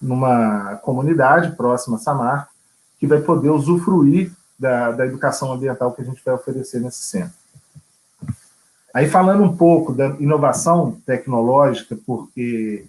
numa comunidade próxima a Samarco, que vai poder usufruir da educação ambiental que a gente vai oferecer nesse centro. Aí, falando um pouco da inovação tecnológica, porque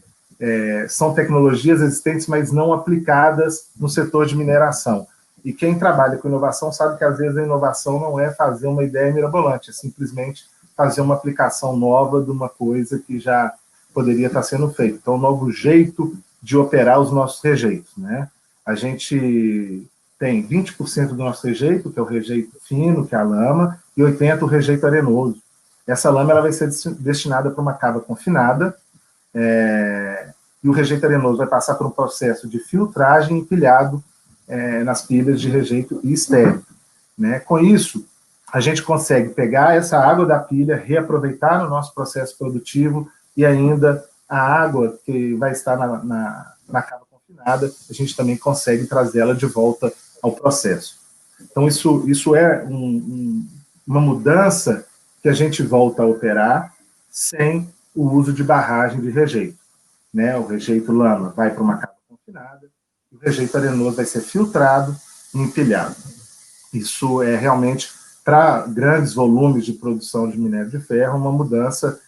são tecnologias existentes, mas não aplicadas no setor de mineração. E quem trabalha com inovação sabe que, às vezes, a inovação não é fazer uma ideia mirabolante, é simplesmente fazer uma aplicação nova de uma coisa que já poderia estar sendo feita. Então, um novo jeito de operar os nossos rejeitos, né? A gente tem 20% do nosso rejeito, que é o rejeito fino, que é a lama, e 80% o rejeito arenoso. Essa lama ela vai ser destinada para uma cava confinada, e o rejeito arenoso vai passar por um processo de filtragem e pilhado nas pilhas de rejeito e estéreo, né? Com isso, a gente consegue pegar essa água da pilha, reaproveitar no nosso processo produtivo, e ainda a água que vai estar na cava confinada, a gente também consegue trazê-la de volta ao processo. Então, isso é uma mudança que a gente volta a operar sem o uso de barragem de rejeito, né? O rejeito lama vai para uma capa confinada, o rejeito arenoso vai ser filtrado e empilhado. Isso é realmente, para grandes volumes de produção de minério de ferro, uma mudança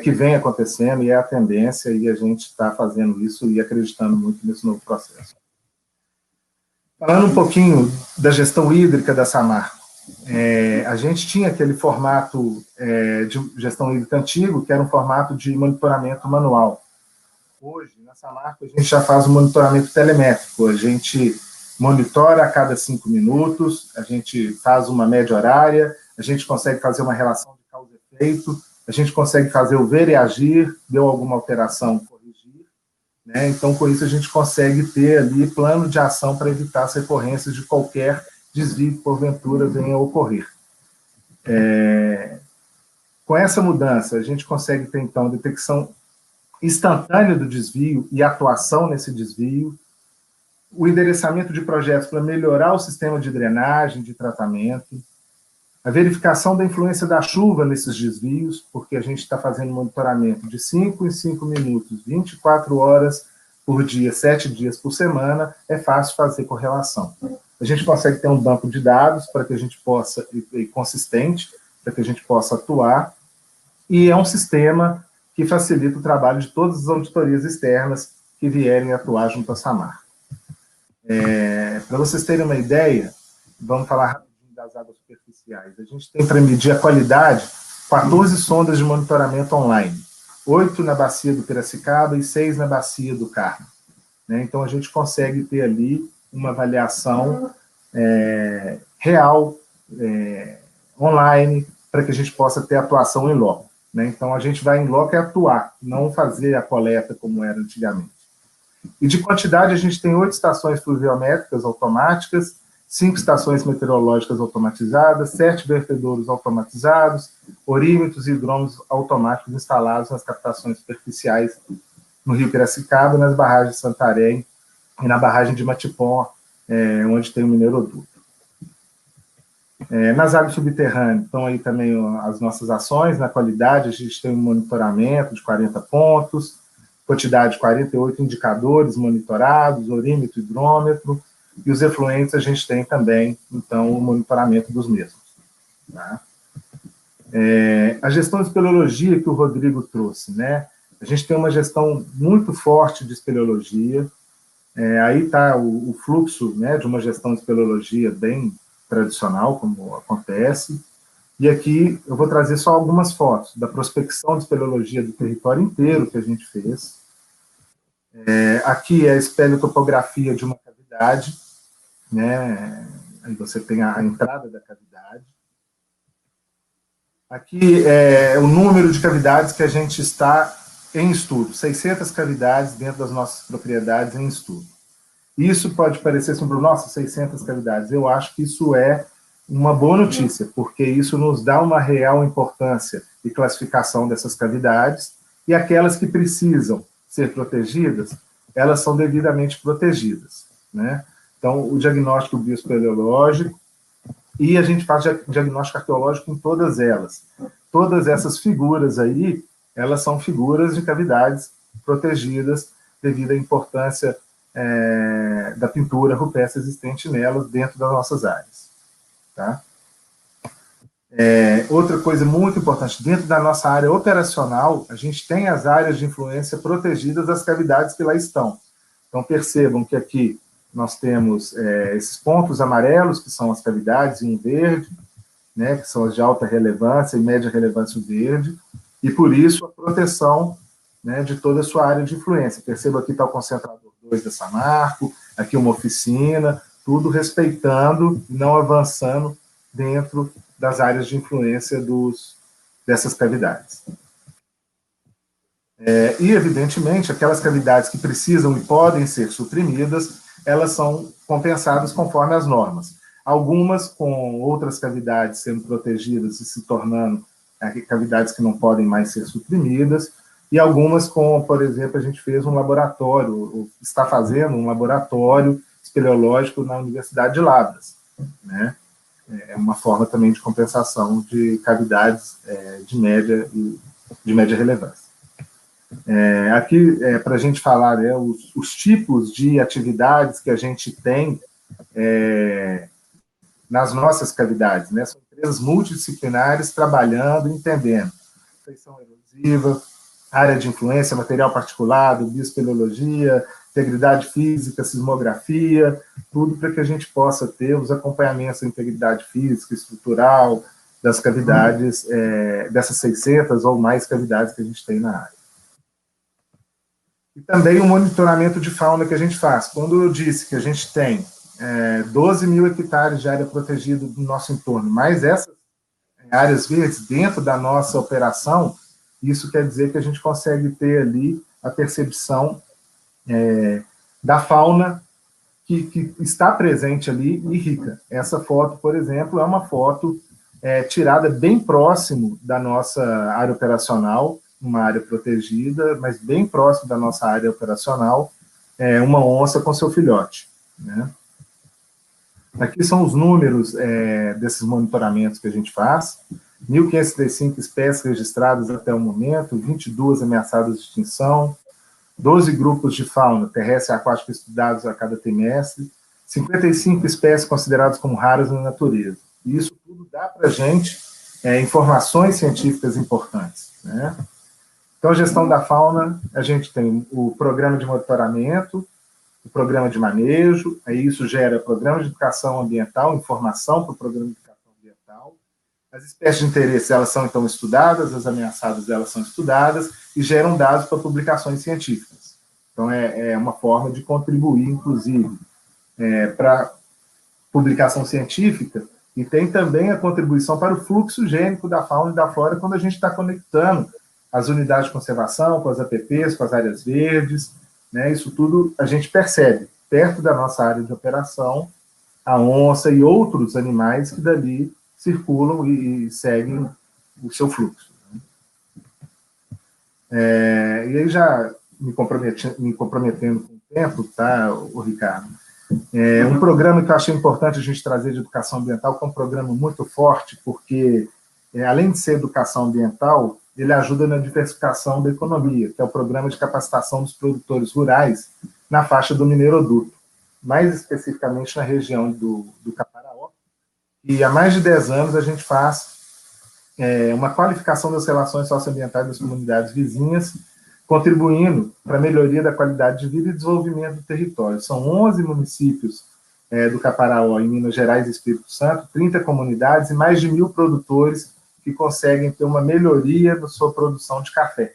que vem acontecendo e é a tendência, e a gente está fazendo isso e acreditando muito nesse novo processo. Falando um pouquinho da gestão hídrica da Samarco, a gente tinha aquele formato de gestão hídrica antigo, que era um formato de monitoramento manual. Hoje, na Samarco, a gente já faz um monitoramento telemétrico, a gente monitora a cada 5 minutos, a gente faz uma média horária, a gente consegue fazer uma relação de causa e efeito, a gente consegue fazer o ver e agir, deu alguma alteração, corrigir, né? Então, com isso, a gente consegue ter ali plano de ação para evitar as recorrências de qualquer desvio que, porventura, venha a ocorrer. Com essa mudança, a gente consegue ter, então, detecção instantânea do desvio e atuação nesse desvio, o endereçamento de projetos para melhorar o sistema de drenagem, de tratamento, a verificação da influência da chuva nesses desvios, porque a gente está fazendo monitoramento de 5 em 5 minutos, 24 horas por dia, 7 dias por semana, é fácil fazer correlação. A gente consegue ter um banco de dados para que a gente possa, e consistente, para que a gente possa atuar, e é um sistema que facilita o trabalho de todas as auditorias externas que vierem atuar junto à Samarco. Para vocês terem uma ideia, vamos falar rapidinho das águas superficiais. A gente tem para medir a qualidade 14 sondas de monitoramento online, 8 na bacia do Piracicaba e 6 na bacia do Carmo, né? Então, a gente consegue ter ali uma avaliação real, online, para que a gente possa ter atuação em loco, né? Então, a gente vai em loco e atuar, não fazer a coleta como era antigamente. E de quantidade, a gente tem 8 estações pluviométricas automáticas, 5 estações meteorológicas automatizadas, 7 vertedouros automatizados, orímetros e hidrômetros automáticos instalados nas captações superficiais no Rio Piracicaba, nas barragens de Santarém e na barragem de Matipó, onde tem o mineroduto. Nas águas subterrâneas, estão aí também as nossas ações. Na qualidade, a gente tem um monitoramento de 40 pontos, quantidade de 48 indicadores monitorados, orímetro, hidrômetro, e os efluentes a gente tem também, então, o monitoramento dos mesmos. Tá? A gestão de espeleologia que o Rodrigo trouxe, né? A gente tem uma gestão muito forte de espeleologia, aí está o fluxo, né, de uma gestão de espeleologia bem tradicional, como acontece, e aqui eu vou trazer só algumas fotos da prospecção de espeleologia do território inteiro que a gente fez. Aqui é a espeleotopografia de uma cavidade, né? Aí você tem a entrada da cavidade. Aqui é o número de cavidades que a gente está em estudo, 600 cavidades dentro das nossas propriedades em estudo. Isso pode parecer assim, nossa, 600 cavidades. Eu acho que isso é uma boa notícia, porque isso nos dá uma real importância e classificação dessas cavidades, e aquelas que precisam ser protegidas, elas são devidamente protegidas, né? Então, o diagnóstico bioespeleológico, e a gente faz diagnóstico arqueológico em todas elas. Todas essas figuras aí, elas são figuras de cavidades protegidas devido à importância da pintura rupestre existente nelas dentro das nossas áreas. Tá? Outra coisa muito importante, dentro da nossa área operacional, a gente tem as áreas de influência protegidas das cavidades que lá estão. Então, percebam que aqui nós temos esses pontos amarelos, que são as cavidades, em verde, né, que são as de alta relevância e média relevância verde, e por isso a proteção, né, de toda a sua área de influência. Perceba aqui está o concentrador 2 da Samarco, aqui uma oficina, tudo respeitando e não avançando dentro das áreas de influência dessas cavidades. E, evidentemente, aquelas cavidades que precisam e podem ser suprimidas, elas são compensadas conforme as normas. Algumas com outras cavidades sendo protegidas e se tornando cavidades que não podem mais ser suprimidas, e algumas com, por exemplo, a gente fez um laboratório, ou está fazendo um laboratório espeleológico na Universidade de Lavras, né? É uma forma também de compensação de cavidades de média relevância. Aqui, para a gente falar os tipos de atividades que a gente tem nas nossas cavidades, né? São empresas multidisciplinares trabalhando, entendendo feição erosiva, área de influência, material particulado, bioespeleologia, integridade física, sismografia, tudo para que a gente possa ter os acompanhamentos da integridade física, estrutural, das cavidades, dessas 600 ou mais cavidades que a gente tem na área. E também o monitoramento de fauna que a gente faz. Quando eu disse que a gente tem 12 mil hectares de área protegida do nosso entorno, mais essas áreas verdes dentro da nossa operação, isso quer dizer que a gente consegue ter ali a percepção da fauna que está presente ali e rica. Essa foto, por exemplo, é uma foto tirada bem próximo da nossa área operacional, uma área protegida, mas bem próximo da nossa área operacional, uma onça com seu filhote, né? Aqui são os números desses monitoramentos que a gente faz. 1.535 espécies registradas até o momento, 22 ameaçadas de extinção, 12 grupos de fauna terrestre e aquática estudados a cada trimestre, 55 espécies consideradas como raras na natureza. E isso tudo dá para a gente informações científicas importantes, né? Então, a gestão da fauna, a gente tem o programa de monitoramento, o programa de manejo, aí isso gera programa de educação ambiental, informação para o programa de educação ambiental. As espécies de interesse, elas são, então, estudadas, as ameaçadas, elas são estudadas e geram dados para publicações científicas. Então, é uma forma de contribuir, inclusive, para publicação científica, e tem também a contribuição para o fluxo gênico da fauna e da flora quando a gente está conectando as unidades de conservação com as APPs, com as áreas verdes, né? Isso tudo a gente percebe, perto da nossa área de operação, a onça e outros animais que dali circulam e seguem o seu fluxo. E aí já me comprometendo com o tempo, tá, Ricardo? Um programa que eu achei importante a gente trazer de educação ambiental, que é um programa muito forte, porque, além de ser educação ambiental, ele ajuda na diversificação da economia, que é o programa de capacitação dos produtores rurais na faixa do Mineiroduto, mais especificamente na região do Caparaó. E há mais de 10 anos a gente faz uma qualificação das relações socioambientais das comunidades vizinhas, contribuindo para a melhoria da qualidade de vida e desenvolvimento do território. São 11 municípios do Caparaó, em Minas Gerais e Espírito Santo, 30 comunidades e mais de 1.000 produtores que conseguem ter uma melhoria na sua produção de café,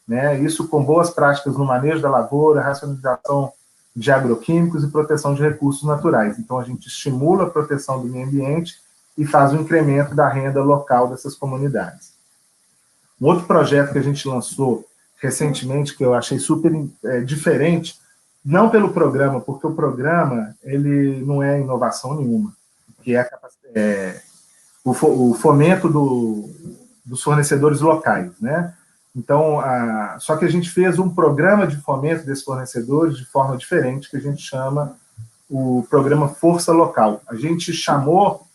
né? Isso com boas práticas no manejo da lavoura, racionalização de agroquímicos e proteção de recursos naturais. Então, a gente estimula a proteção do meio ambiente e faz o incremento da renda local dessas comunidades. Um outro projeto que a gente lançou recentemente, que eu achei super diferente, não pelo programa, porque o programa ele não é inovação nenhuma, que é o fomento dos fornecedores locais, né? Então, só que a gente fez um programa de fomento desses fornecedores de forma diferente, que a gente chama o programa Força Local. A gente chamou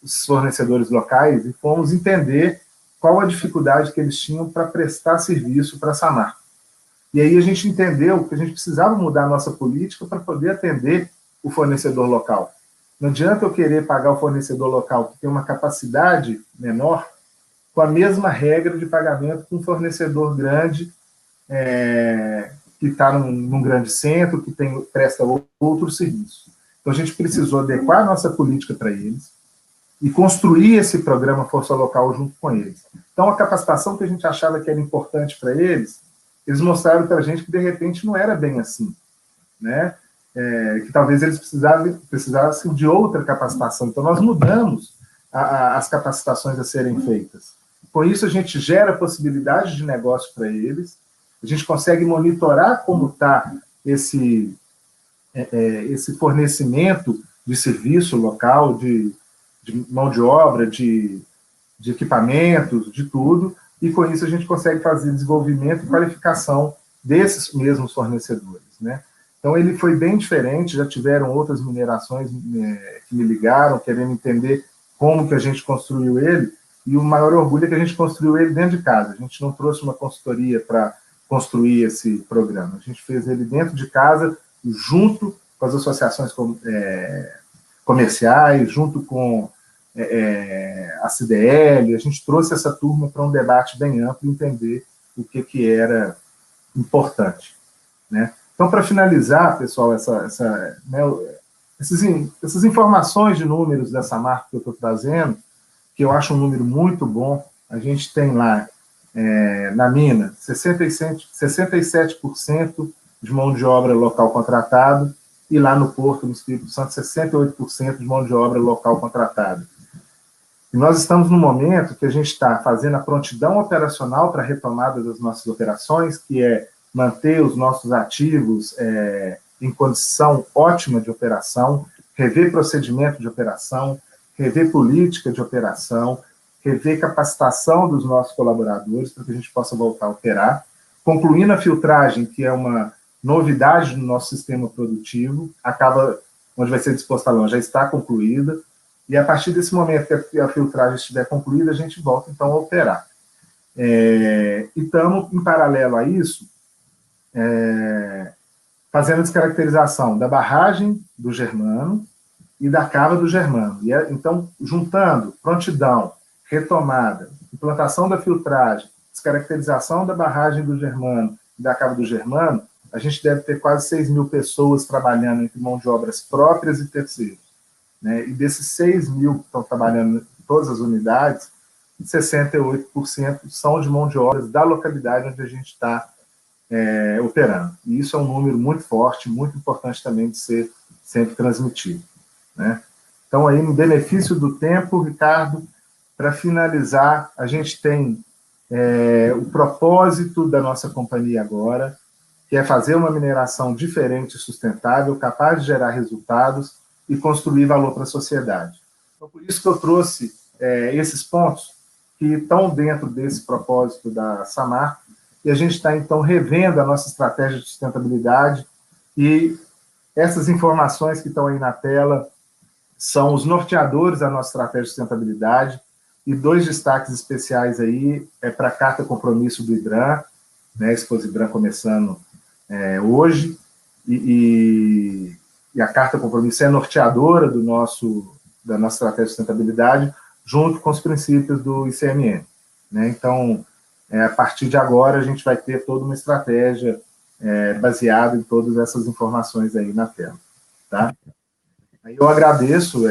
os fornecedores locais e fomos entender qual a dificuldade que eles tinham para prestar serviço para a Samarco. E aí a gente entendeu que a gente precisava mudar a nossa política para poder atender o fornecedor local. Não adianta eu querer pagar o fornecedor local que tem uma capacidade menor com a mesma regra de pagamento que um fornecedor grande que está num grande centro, que presta outro serviço. Então, a gente precisou adequar a nossa política para eles e construir esse programa Força Local junto com eles. Então, a capacitação que a gente achava que era importante para eles, eles mostraram para a gente que, de repente, não era bem assim, né? Que talvez eles precisassem de outra capacitação. Então, nós mudamos as capacitações a serem feitas. Com isso, a gente gera possibilidade de negócio para eles, a gente consegue monitorar como está esse fornecimento de serviço local, de mão de obra, de equipamentos, de tudo, e com isso a gente consegue fazer desenvolvimento e qualificação desses mesmos fornecedores, né? Então, ele foi bem diferente, já tiveram outras minerações que me ligaram, querendo entender como que a gente construiu ele, e o maior orgulho é que a gente construiu ele dentro de casa. A gente não trouxe uma consultoria para construir esse programa. A gente fez ele dentro de casa, junto com as associações comerciais, junto com a CDL. A gente trouxe essa turma para um debate bem amplo, entender o que era importante, né? Então, para finalizar, pessoal, essas informações de números dessa marca que eu estou trazendo, que eu acho um número muito bom, a gente tem lá, na mina, 67% de mão de obra local contratado, e lá no Porto, no Espírito Santo, 68% de mão de obra local contratada. E nós estamos no momento que a gente está fazendo a prontidão operacional para a retomada das nossas operações, que é manter os nossos ativos em condição ótima de operação, rever procedimento de operação, rever política de operação, rever capacitação dos nossos colaboradores para que a gente possa voltar a operar, concluindo a filtragem, que é uma novidade no nosso sistema produtivo, onde vai ser disposta a lã, já está concluída, e a partir desse momento que a filtragem estiver concluída, a gente volta, então, a operar. E estamos, em paralelo a isso, fazendo a descaracterização da barragem do Germano e da cava do Germano. Então, juntando prontidão, retomada, implantação da filtragem, descaracterização da barragem do Germano e da cava do Germano, a gente deve ter quase 6 mil pessoas trabalhando entre mão de obras próprias e terceiros, né? E desses 6 mil que estão trabalhando em todas as unidades, 68% são de mão de obras da localidade onde a gente está operando. E isso é um número muito forte, muito importante também de ser sempre transmitido, né? Então, aí, no benefício do tempo, Ricardo, para finalizar, a gente tem o propósito da nossa companhia agora, que é fazer uma mineração diferente e sustentável, capaz de gerar resultados e construir valor para a sociedade. Então, por isso que eu trouxe esses pontos que estão dentro desse propósito da Samarco, e a gente está, então, revendo a nossa estratégia de sustentabilidade, e essas informações que estão aí na tela são os norteadores da nossa estratégia de sustentabilidade, e 2 destaques especiais aí para a Carta Compromisso do IDRAM, né, Expo IDRAM começando hoje, e a Carta Compromisso é norteadora da nossa estratégia de sustentabilidade, junto com os princípios do ICMM, né? Então, a partir de agora, a gente vai ter toda uma estratégia baseada em todas essas informações aí na tela, tá? Aí eu agradeço,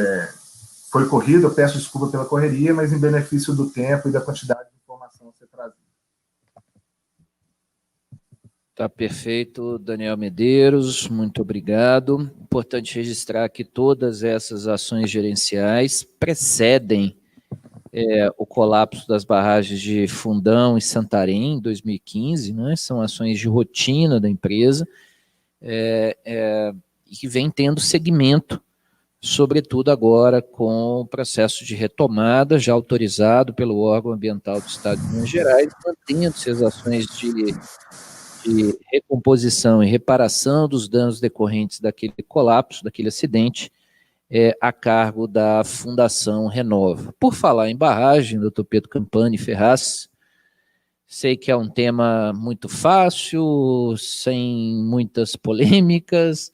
foi corrido, eu peço desculpa pela correria, mas em benefício do tempo e da quantidade de informação a ser trazida. Tá perfeito, Daniel Medeiros, muito obrigado. Importante registrar que todas essas ações gerenciais precedem o colapso das barragens de Fundão e Santarém em 2015, né? São ações de rotina da empresa e que vem tendo segmento, sobretudo agora com o processo de retomada já autorizado pelo órgão ambiental do Estado de Minas Gerais, mantendo-se as ações de recomposição e reparação dos danos decorrentes daquele colapso, daquele acidente, a cargo da Fundação Renova. Por falar em barragem, doutor Pedro Campani Ferraz, sei que é um tema muito fácil, sem muitas polêmicas,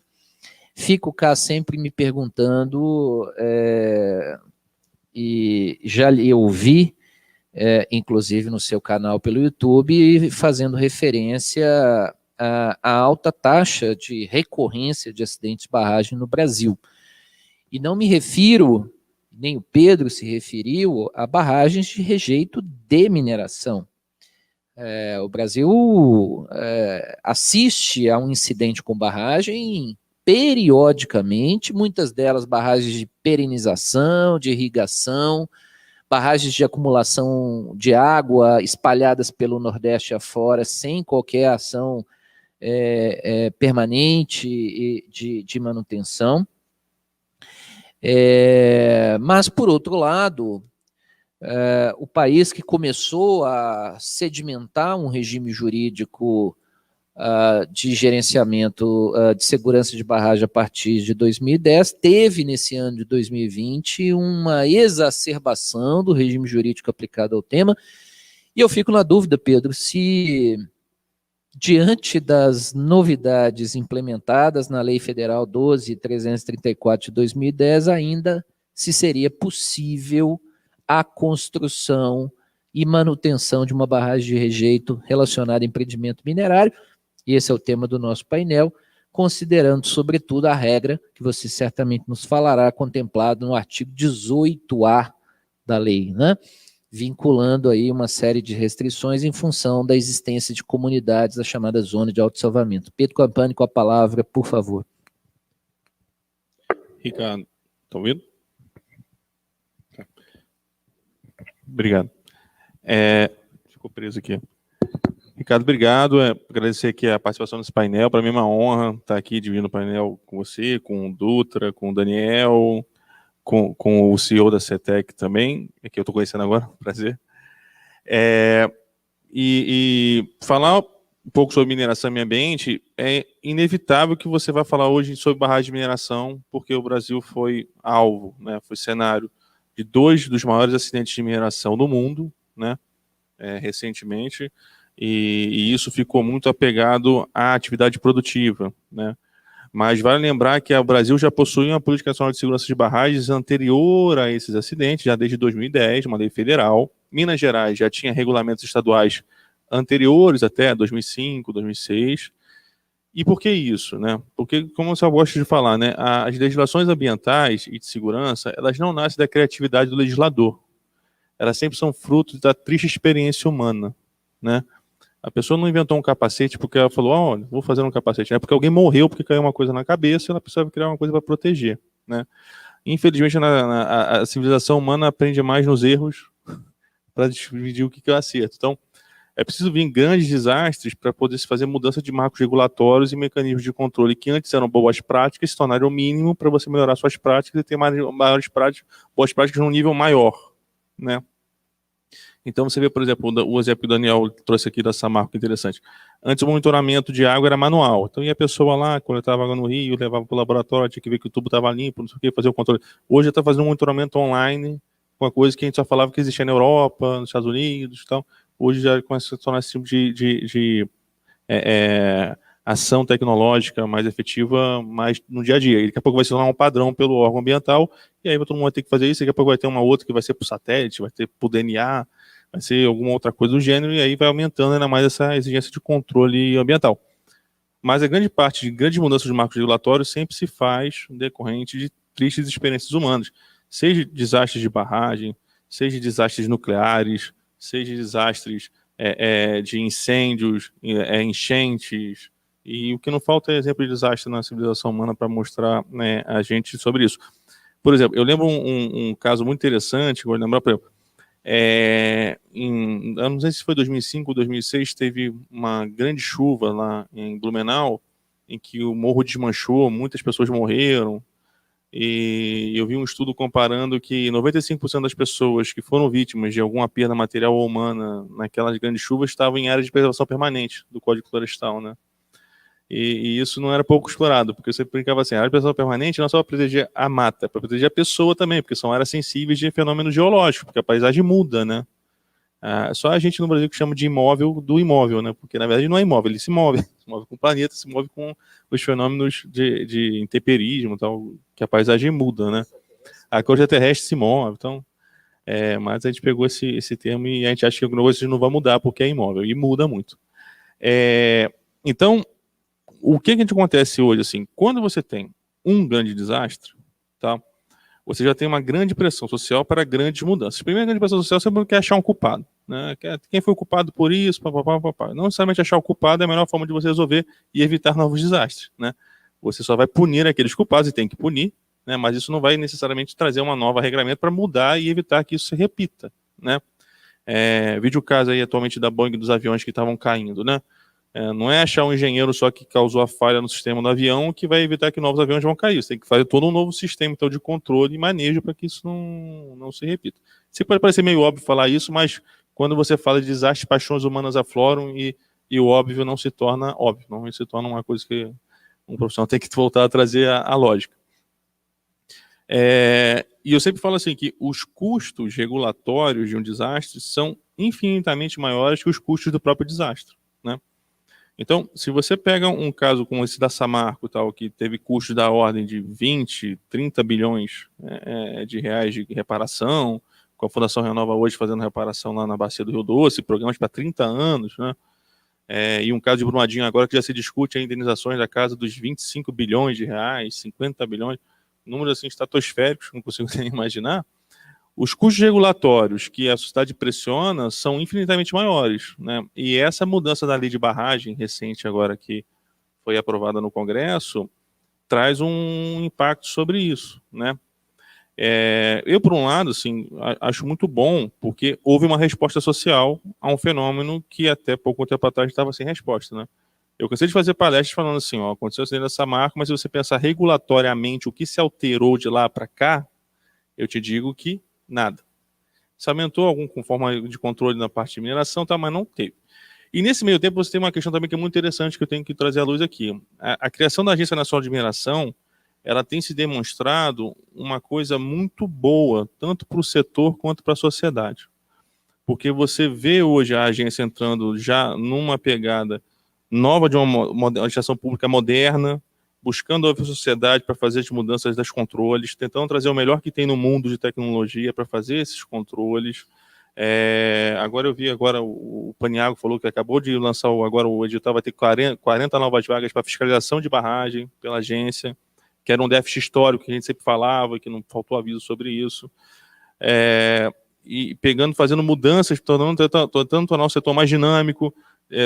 fico cá sempre me perguntando, e já lhe ouvi, inclusive no seu canal pelo YouTube, fazendo referência à alta taxa de recorrência de acidentes de barragem no Brasil. E não me refiro, nem o Pedro se referiu, a barragens de rejeito de mineração. O Brasil assiste a um incidente com barragem periodicamente, muitas delas barragens de perenização, de irrigação, barragens de acumulação de água espalhadas pelo Nordeste afora, sem qualquer ação permanente de manutenção. Mas, por outro lado, o país que começou a sedimentar um regime jurídico de gerenciamento de segurança de barragem a partir de 2010, teve nesse ano de 2020 uma exacerbação do regime jurídico aplicado ao tema, e eu fico na dúvida, Pedro, se diante das novidades implementadas na Lei Federal 12.334 de 2010, ainda se seria possível a construção e manutenção de uma barragem de rejeito relacionada a empreendimento minerário. E esse é o tema do nosso painel, considerando, sobretudo, a regra, que você certamente nos falará, contemplada no artigo 18A da lei, né? Vinculando aí uma série de restrições em função da existência de comunidades da chamada zona de autossalvamento. Pedro Campani, com a palavra, por favor. Ricardo, está ouvindo? Obrigado. Ficou preso aqui. Ricardo, obrigado. Agradecer aqui a participação nesse painel. Para mim é uma honra estar aqui dividindo o painel com você, com o Dutra, com o Daniel, com o CEO da CETEC também, que eu estou conhecendo agora, prazer. E falar um pouco sobre mineração e meio ambiente, é inevitável que você vai falar hoje sobre barragem de mineração, porque o Brasil foi alvo, né, foi cenário de 2 dos maiores acidentes de mineração do mundo, né, recentemente, e isso ficou muito apegado à atividade produtiva, né? Mas vale lembrar que o Brasil já possui uma política nacional de segurança de barragens anterior a esses acidentes, já desde 2010, uma lei federal. Minas Gerais já tinha regulamentos estaduais anteriores até 2005, 2006. E por que isso, né? Porque, como eu gosto de falar, né, as legislações ambientais e de segurança, elas não nascem da criatividade do legislador. Elas sempre são frutos da triste experiência humana, né? A pessoa não inventou um capacete porque ela falou, olha, vou fazer um capacete. É porque alguém morreu porque caiu uma coisa na cabeça e ela precisava criar uma coisa para proteger, né? Infelizmente, a civilização humana aprende mais nos erros para dividir o que é o acerto. Então, é preciso vir grandes desastres para poder se fazer mudança de marcos regulatórios e mecanismos de controle que antes eram boas práticas, se tornaram o mínimo para você melhorar suas práticas e ter maiores práticas, boas práticas num nível maior, né? Então você vê, por exemplo, o exemplo que o Daniel trouxe aqui da Samarco, que é interessante. Antes o monitoramento de água era manual. Então ia a pessoa lá, coletava água no rio, levava para o laboratório, tinha que ver que o tubo estava limpo, não sei o que, fazer o controle. Hoje está fazendo um monitoramento online, uma coisa que a gente só falava que existia na Europa, nos Estados Unidos e tal. Hoje já começa a se tornar esse tipo de ação tecnológica mais efetiva, mais no dia a dia. E daqui a pouco vai se tornar um padrão pelo órgão ambiental, e aí todo mundo vai ter que fazer isso, daqui a pouco vai ter uma outra que vai ser por satélite, vai ter por DNA, vai ser alguma outra coisa do gênero, e aí vai aumentando ainda mais essa exigência de controle ambiental. Mas a grande parte de grandes mudanças de marcos regulatórios sempre se faz decorrente de tristes experiências humanas, seja desastres de barragem, seja desastres nucleares, seja desastres de incêndios, enchentes, e o que não falta é exemplo de desastre na civilização humana para mostrar, né, a gente sobre isso. Por exemplo, eu lembro um caso muito interessante, vou lembrar, por exemplo, eu não sei se foi 2005 ou 2006, teve uma grande chuva lá em Blumenau, em que o morro desmanchou, muitas pessoas morreram, e eu vi um estudo comparando que 95% das pessoas que foram vítimas de alguma perda material ou humana naquelas grandes chuvas estavam em áreas de preservação permanente do Código Florestal, né? E isso não era pouco explorado, porque você brincava assim, a área de preservação permanente não é só para proteger a mata, para proteger a pessoa também, porque são áreas sensíveis de fenômenos geológicos, porque a paisagem muda, né? Só a gente no Brasil que chama de imóvel do imóvel, né? Porque na verdade não é imóvel, ele se move com o planeta, se move com os fenômenos de intemperismo, tal, que a paisagem muda, né? A crosta terrestre se move, então... mas a gente pegou esse termo e a gente acha que alguma coisa não vai mudar porque é imóvel, e muda muito. Então, o que a gente acontece hoje, assim, quando você tem um grande desastre, tá, você já tem uma grande pressão social para grandes mudanças. Primeiro, a grande pressão social sempre quer achar um culpado, né? Quem foi o culpado por isso, papapá. Não necessariamente achar o culpado é a melhor forma de você resolver e evitar novos desastres, né? Você só vai punir aqueles culpados e tem que punir, né? Mas isso não vai necessariamente trazer uma nova regramento para mudar e evitar que isso se repita, né? Vídeo o caso aí atualmente da Boeing dos aviões que estavam caindo, né? Não é achar um engenheiro só que causou a falha no sistema do avião que vai evitar que novos aviões vão cair. Você tem que fazer todo um novo sistema então, de controle e manejo para que isso não se repita. Você pode parecer meio óbvio falar isso, mas quando você fala de desastres, paixões humanas afloram e e o óbvio não se torna óbvio, não se torna uma coisa que um profissional tem que voltar a trazer a lógica. E eu sempre falo assim, que os custos regulatórios de um desastre são infinitamente maiores que os custos do próprio desastre, né? Então, se você pega um caso como esse da Samarco, tal, que teve custos da ordem de 20, 30 bilhões de reais de reparação, com a Fundação Renova hoje fazendo reparação lá na Bacia do Rio Doce, programas para 30 anos, né? E um caso de Brumadinho agora que já se discute a indenizações da casa dos 25 bilhões de reais, 50 bilhões, números assim estratosféricos, não consigo nem imaginar. Os custos regulatórios que a sociedade pressiona são infinitamente maiores, né? E essa mudança da lei de barragem recente agora que foi aprovada no Congresso traz um impacto sobre isso, né? Eu, por um lado, assim, acho muito bom, porque houve uma resposta social a um fenômeno que até pouco tempo atrás estava sem resposta, né? Eu cansei de fazer palestras falando assim, ó, aconteceu acidente dessa marca, mas se você pensar regulatoriamente o que se alterou de lá para cá, eu te digo que nada. Se aumentou algum com forma de controle na parte de mineração, tá, mas não teve. E nesse meio tempo você tem uma questão também que é muito interessante que eu tenho que trazer à luz aqui. A criação da Agência Nacional de Mineração, ela tem se demonstrado uma coisa muito boa, tanto para o setor quanto para a sociedade. Porque você vê hoje a agência entrando já numa pegada nova de uma administração pública moderna, buscando a sociedade para fazer as mudanças das controles, tentando trazer o melhor que tem no mundo de tecnologia para fazer esses controles. Agora eu vi, o Paniago falou que acabou de lançar, agora o edital vai ter 40 novas vagas para fiscalização de barragem pela agência, que era um déficit histórico que a gente sempre falava, que não faltou aviso sobre isso. E fazendo mudanças, tentando tornar o setor mais dinâmico,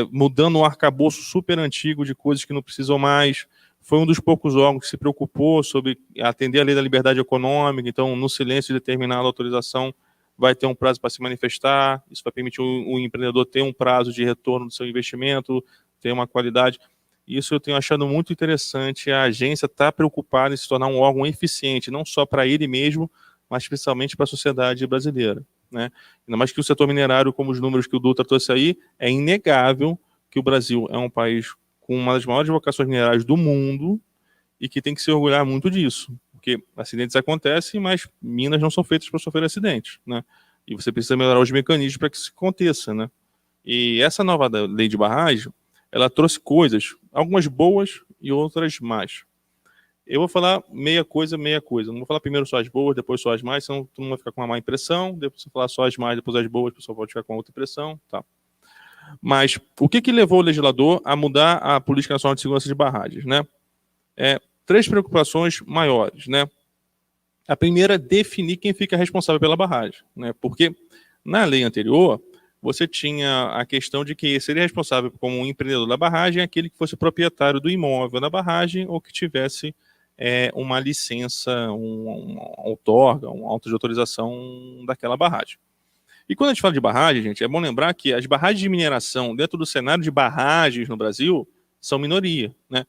mudando um arcabouço super antigo de coisas que não precisam mais. Foi um dos poucos órgãos que se preocupou sobre atender a lei da liberdade econômica, então, no silêncio de determinada autorização, vai ter um prazo para se manifestar, isso vai permitir o empreendedor ter um prazo de retorno do seu investimento, ter uma qualidade. Isso eu tenho achado muito interessante, a agência está preocupada em se tornar um órgão eficiente, não só para ele mesmo, mas principalmente para a sociedade brasileira, né? Ainda mais que o setor minerário, como os números que o Dutra trouxe aí, é inegável que o Brasil é um país com uma das maiores vocações minerais do mundo e que tem que se orgulhar muito disso, porque acidentes acontecem, mas minas não são feitas para sofrer acidentes, né? E você precisa melhorar os mecanismos para que isso aconteça, né? E essa nova lei de barragem, ela trouxe coisas, algumas boas e outras más. Eu vou falar meia coisa. Não vou falar primeiro só as boas, depois só as más, senão todo mundo vai ficar com uma má impressão. Depois se eu falar só as más, depois as boas, o pessoal pode ficar com outra impressão, tá? Mas o que levou o legislador a mudar a Política Nacional de Segurança de Barragens, né? 3 preocupações maiores, né? A primeira é definir quem fica responsável pela barragem, né? Porque na lei anterior você tinha a questão de que seria responsável como um empreendedor da barragem aquele que fosse proprietário do imóvel da barragem ou que tivesse uma licença, uma outorga, uma auto de autorização daquela barragem. E quando a gente fala de barragem, gente, é bom lembrar que as barragens de mineração dentro do cenário de barragens no Brasil são minoria, né?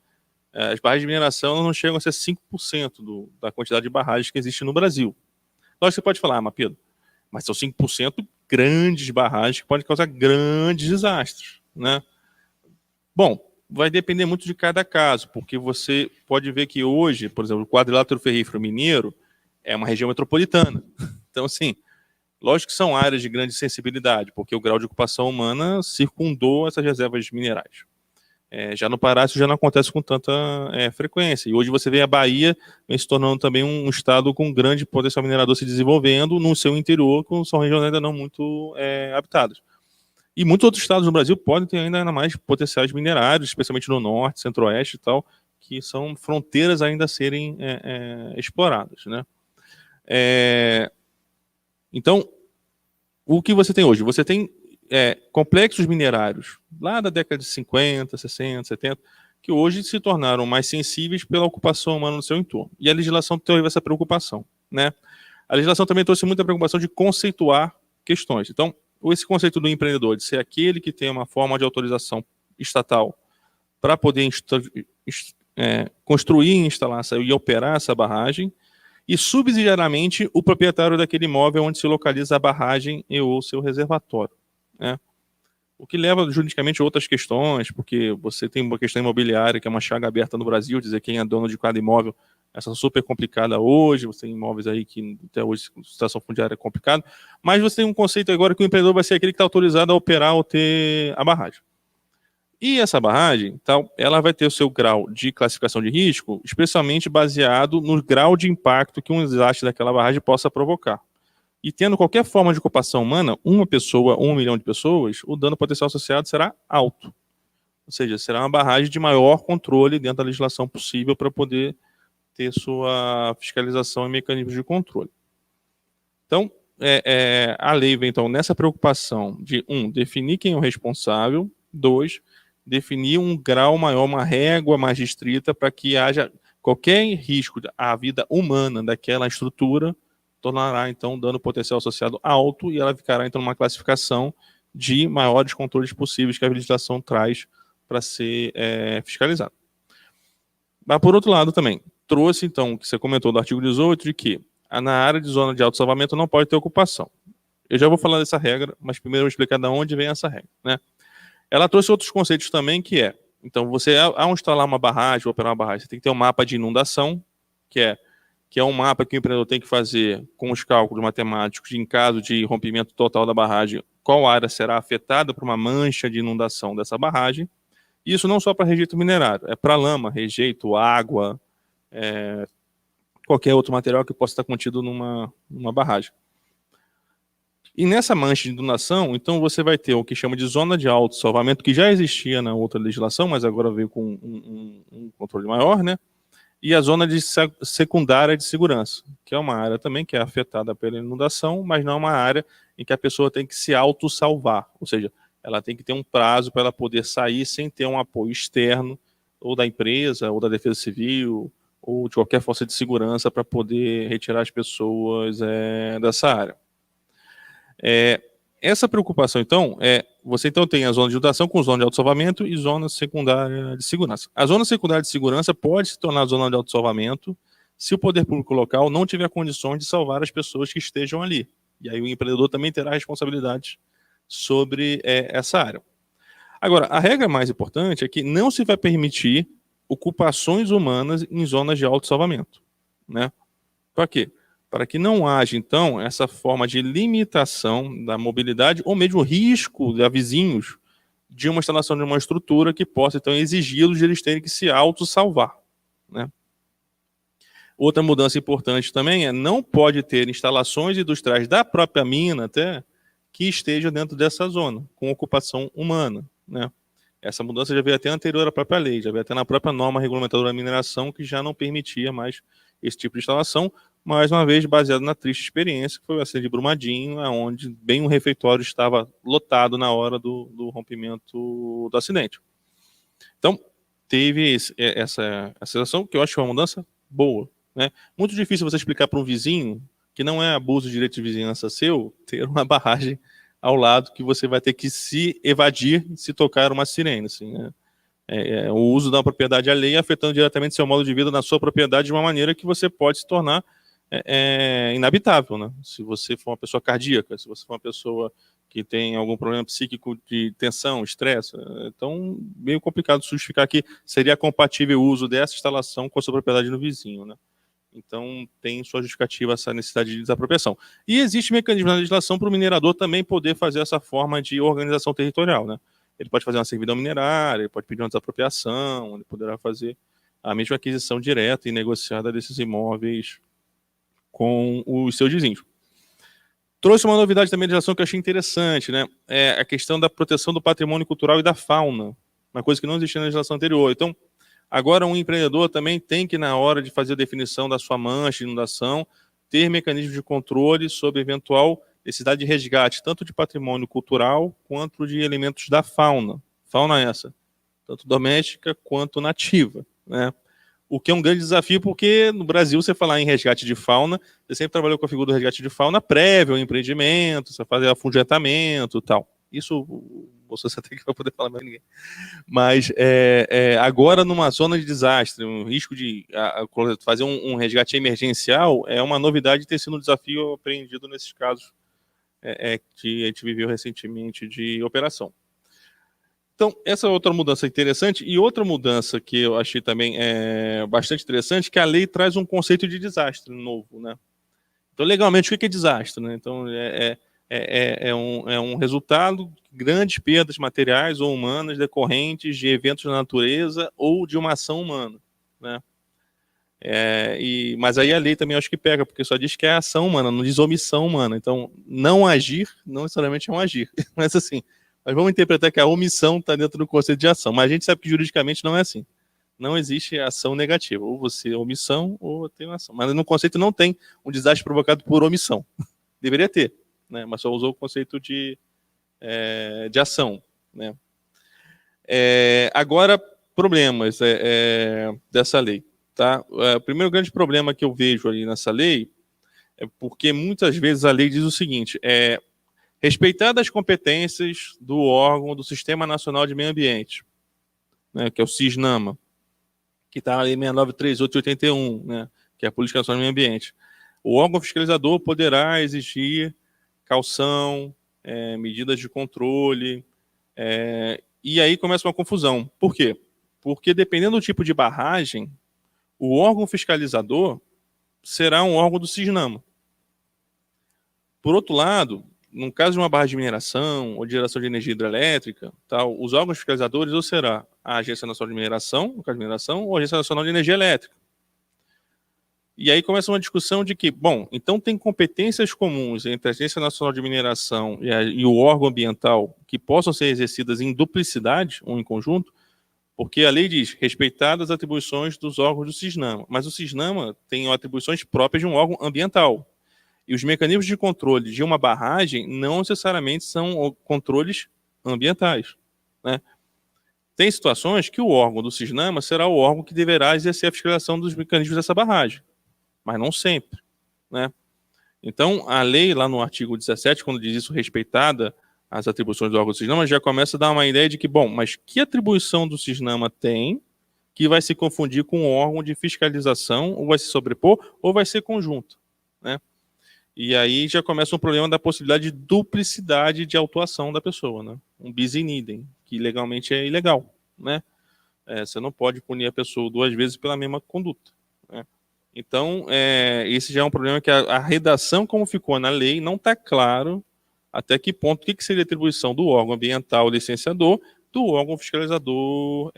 As barragens de mineração não chegam a ser 5% da quantidade de barragens que existe no Brasil. Lógico que você pode falar, Pedro, mas são 5% grandes barragens que podem causar grandes desastres, né? Bom, vai depender muito de cada caso, porque você pode ver que hoje, por exemplo, o quadrilátero ferrífero mineiro é uma região metropolitana. Então, assim, lógico que são áreas de grande sensibilidade, porque o grau de ocupação humana circundou essas reservas minerais. Já no Pará isso já não acontece com tanta frequência. E hoje você vê a Bahia se tornando também um estado com grande potencial minerador se desenvolvendo no seu interior, que são regiões ainda não muito habitadas. E muitos outros estados no Brasil podem ter ainda mais potenciais minerários, especialmente no norte, centro-oeste e tal, que são fronteiras ainda a serem exploradas, né? Então, o que você tem hoje? Você tem complexos minerários, lá da década de 50, 60, 70, que hoje se tornaram mais sensíveis pela ocupação humana no seu entorno. E a legislação teve essa preocupação, né? A legislação também trouxe muita preocupação de conceituar questões. Então, esse conceito do empreendedor, de ser aquele que tem uma forma de autorização estatal para poder construir, instalar e operar essa barragem, e subsidiariamente o proprietário daquele imóvel onde se localiza a barragem e ou seu reservatório, né? o que leva juridicamente a outras questões, porque você tem uma questão imobiliária, que é uma chaga aberta no Brasil, dizer quem é dono de cada imóvel, essa é super complicada hoje, você tem imóveis aí que até hoje a situação fundiária é complicada, mas você tem um conceito agora que o empreendedor vai ser aquele que está autorizado a operar ou ter a barragem. E essa barragem, então, ela vai ter o seu grau de classificação de risco, especialmente baseado no grau de impacto que um desastre daquela barragem possa provocar. E tendo qualquer forma de ocupação humana, uma pessoa ou 1 milhão de pessoas, o dano potencial associado será alto. Ou seja, será uma barragem de maior controle dentro da legislação possível para poder ter sua fiscalização e mecanismos de controle. Então, a lei vem então nessa preocupação de, definir quem é o responsável, 2, definir um grau maior, uma régua mais restrita para que haja qualquer risco à vida humana daquela estrutura, tornará então um dano potencial associado alto e ela ficará então numa classificação de maiores controles possíveis que a legislação traz para ser fiscalizado. Mas por outro lado também, trouxe então, o que você comentou do artigo 18, de que na área de zona de autossalvamento não pode ter ocupação. Eu já vou falar dessa regra, mas primeiro eu vou explicar de onde vem essa regra, né? Ela trouxe outros conceitos também, que então você, ao instalar uma barragem, ou operar uma barragem, você tem que ter um mapa de inundação, que é um mapa que o empreendedor tem que fazer com os cálculos matemáticos, em caso de rompimento total da barragem, qual área será afetada por uma mancha de inundação dessa barragem. Isso não só para rejeito minerário, é para lama, rejeito, água, qualquer outro material que possa estar contido numa barragem. E nessa mancha de inundação, então você vai ter o que chama de zona de autossalvamento, que já existia na outra legislação, mas agora veio com um controle maior, né? E a zona de secundária de segurança, que é uma área também que é afetada pela inundação, mas não é uma área em que a pessoa tem que se autossalvar, ou seja, ela tem que ter um prazo para ela poder sair sem ter um apoio externo, ou da empresa, ou da Defesa Civil, ou de qualquer força de segurança para poder retirar as pessoas dessa área. Essa preocupação, então, você então tem a zona de inundação com zona de autossalvamento e zona secundária de segurança. A zona secundária de segurança pode se tornar zona de autossalvamento se o poder público local não tiver condições de salvar as pessoas que estejam ali. E aí o empreendedor também terá responsabilidades sobre essa área. Agora, a regra mais importante é que não se vai permitir ocupações humanas em zonas de autossalvamento, né? Para quê? Para que não haja, então, essa forma de limitação da mobilidade ou mesmo risco de vizinhos de uma instalação de uma estrutura que possa, então, exigi-los de eles terem que se autossalvar, né? Outra mudança importante também não pode ter instalações industriais da própria mina até que estejam dentro dessa zona, com ocupação humana, né? Essa mudança já veio até anterior à própria lei, já veio até na própria norma regulamentadora da mineração, que já não permitia mais esse tipo de instalação, mais uma vez baseado na triste experiência, que foi o acidente de Brumadinho, onde bem o refeitório estava lotado na hora do rompimento do acidente. Então, teve essa situação, que eu acho que é uma mudança boa, né? Muito difícil você explicar para um vizinho que não é abuso de direito de vizinhança seu ter uma barragem ao lado que você vai ter que se evadir se tocar uma sirene, assim, né? O uso da propriedade alheia afetando diretamente seu modo de vida na sua propriedade de uma maneira que você pode se tornar inabitável, né? Se você for uma pessoa cardíaca, se você for uma pessoa que tem algum problema psíquico de tensão, estresse, então meio complicado justificar que seria compatível o uso dessa instalação com a sua propriedade no vizinho, né? Então tem sua justificativa essa necessidade de desapropriação. E existe mecanismo na legislação para o minerador também poder fazer essa forma de organização territorial, né? Ele pode fazer uma servidão minerária, ele pode pedir uma desapropriação, ele poderá fazer a mesma aquisição direta e negociada desses imóveis com os seus vizinhos. Trouxe uma novidade também de legislação que eu achei interessante, né? É a questão da proteção do patrimônio cultural e da fauna, uma coisa que não existia na legislação anterior. Então, agora um empreendedor também tem que, na hora de fazer a definição da sua mancha de inundação, ter mecanismos de controle sobre eventual necessidade de resgate, tanto de patrimônio cultural quanto de elementos da fauna. Fauna essa, tanto doméstica quanto nativa, né? O que é um grande desafio, porque no Brasil, você falar em resgate de fauna, você sempre trabalhou com a figura do resgate de fauna prévio ao empreendimento, você fazer afungentamento e tal. Isso você tem que vai poder falar mais ninguém. Mas agora, numa zona de desastre, um risco de fazer um resgate emergencial é uma novidade de ter sido um desafio aprendido nesses casos que a gente viveu recentemente de operação. Então, essa é outra mudança interessante, e outra mudança que eu achei também bastante interessante, que a lei traz um conceito de desastre novo, né? Então, legalmente, o que é desastre, né? Então, é um resultado de grandes perdas materiais ou humanas decorrentes de eventos da natureza ou de uma ação humana, né? Mas aí a lei também acho que pega, porque só diz que é ação humana, não diz omissão humana. Então, não agir não necessariamente é um agir. Mas assim, nós vamos interpretar que a omissão está dentro do conceito de ação. Mas a gente sabe que juridicamente não é assim. Não existe ação negativa. Ou você é omissão, ou tem uma ação. Mas no conceito não tem um desastre provocado por omissão. Deveria ter, né? Mas só usou o conceito de ação, né? Agora, problemas dessa lei. Tá? O primeiro grande problema que eu vejo ali nessa lei é porque muitas vezes a lei diz o seguinte: respeitar as competências do órgão do Sistema Nacional de Meio Ambiente, né, que é o SISNAMA, que está ali em 693881, né, que é a Política Nacional do Meio Ambiente. O órgão fiscalizador poderá exigir caução, medidas de controle, e aí começa uma confusão. Por quê? Porque dependendo do tipo de barragem, o órgão fiscalizador será um órgão do SISNAMA. Por outro lado, no caso de uma barragem de mineração ou de geração de energia hidrelétrica, tal, os órgãos fiscalizadores ou será a Agência Nacional de Mineração, no caso de mineração, ou a Agência Nacional de Energia Elétrica. E aí começa uma discussão de que, bom, então tem competências comuns entre a Agência Nacional de Mineração e o órgão ambiental que possam ser exercidas em duplicidade ou em conjunto, porque a lei diz respeitadas as atribuições dos órgãos do SISNAMA, mas o SISNAMA tem atribuições próprias de um órgão ambiental. E os mecanismos de controle de uma barragem não necessariamente são controles ambientais, né? Tem situações que o órgão do SISNAMA será o órgão que deverá exercer a fiscalização dos mecanismos dessa barragem, mas não sempre, né? Então, a lei, lá no artigo 17, quando diz isso, respeitada as atribuições do órgão do SISNAMA, já começa a dar uma ideia de que, bom, mas que atribuição do SISNAMA tem que vai se confundir com o órgão de fiscalização, ou vai se sobrepor, ou vai ser conjunto, né? E aí já começa um problema da possibilidade de duplicidade de autuação da pessoa, né? Um bis in idem, que legalmente é ilegal, né? Você não pode punir a pessoa duas vezes pela mesma conduta, né? Então, esse já é um problema que a redação como ficou na lei não está claro até que ponto, o que seria a atribuição do órgão ambiental licenciador do órgão fiscalizador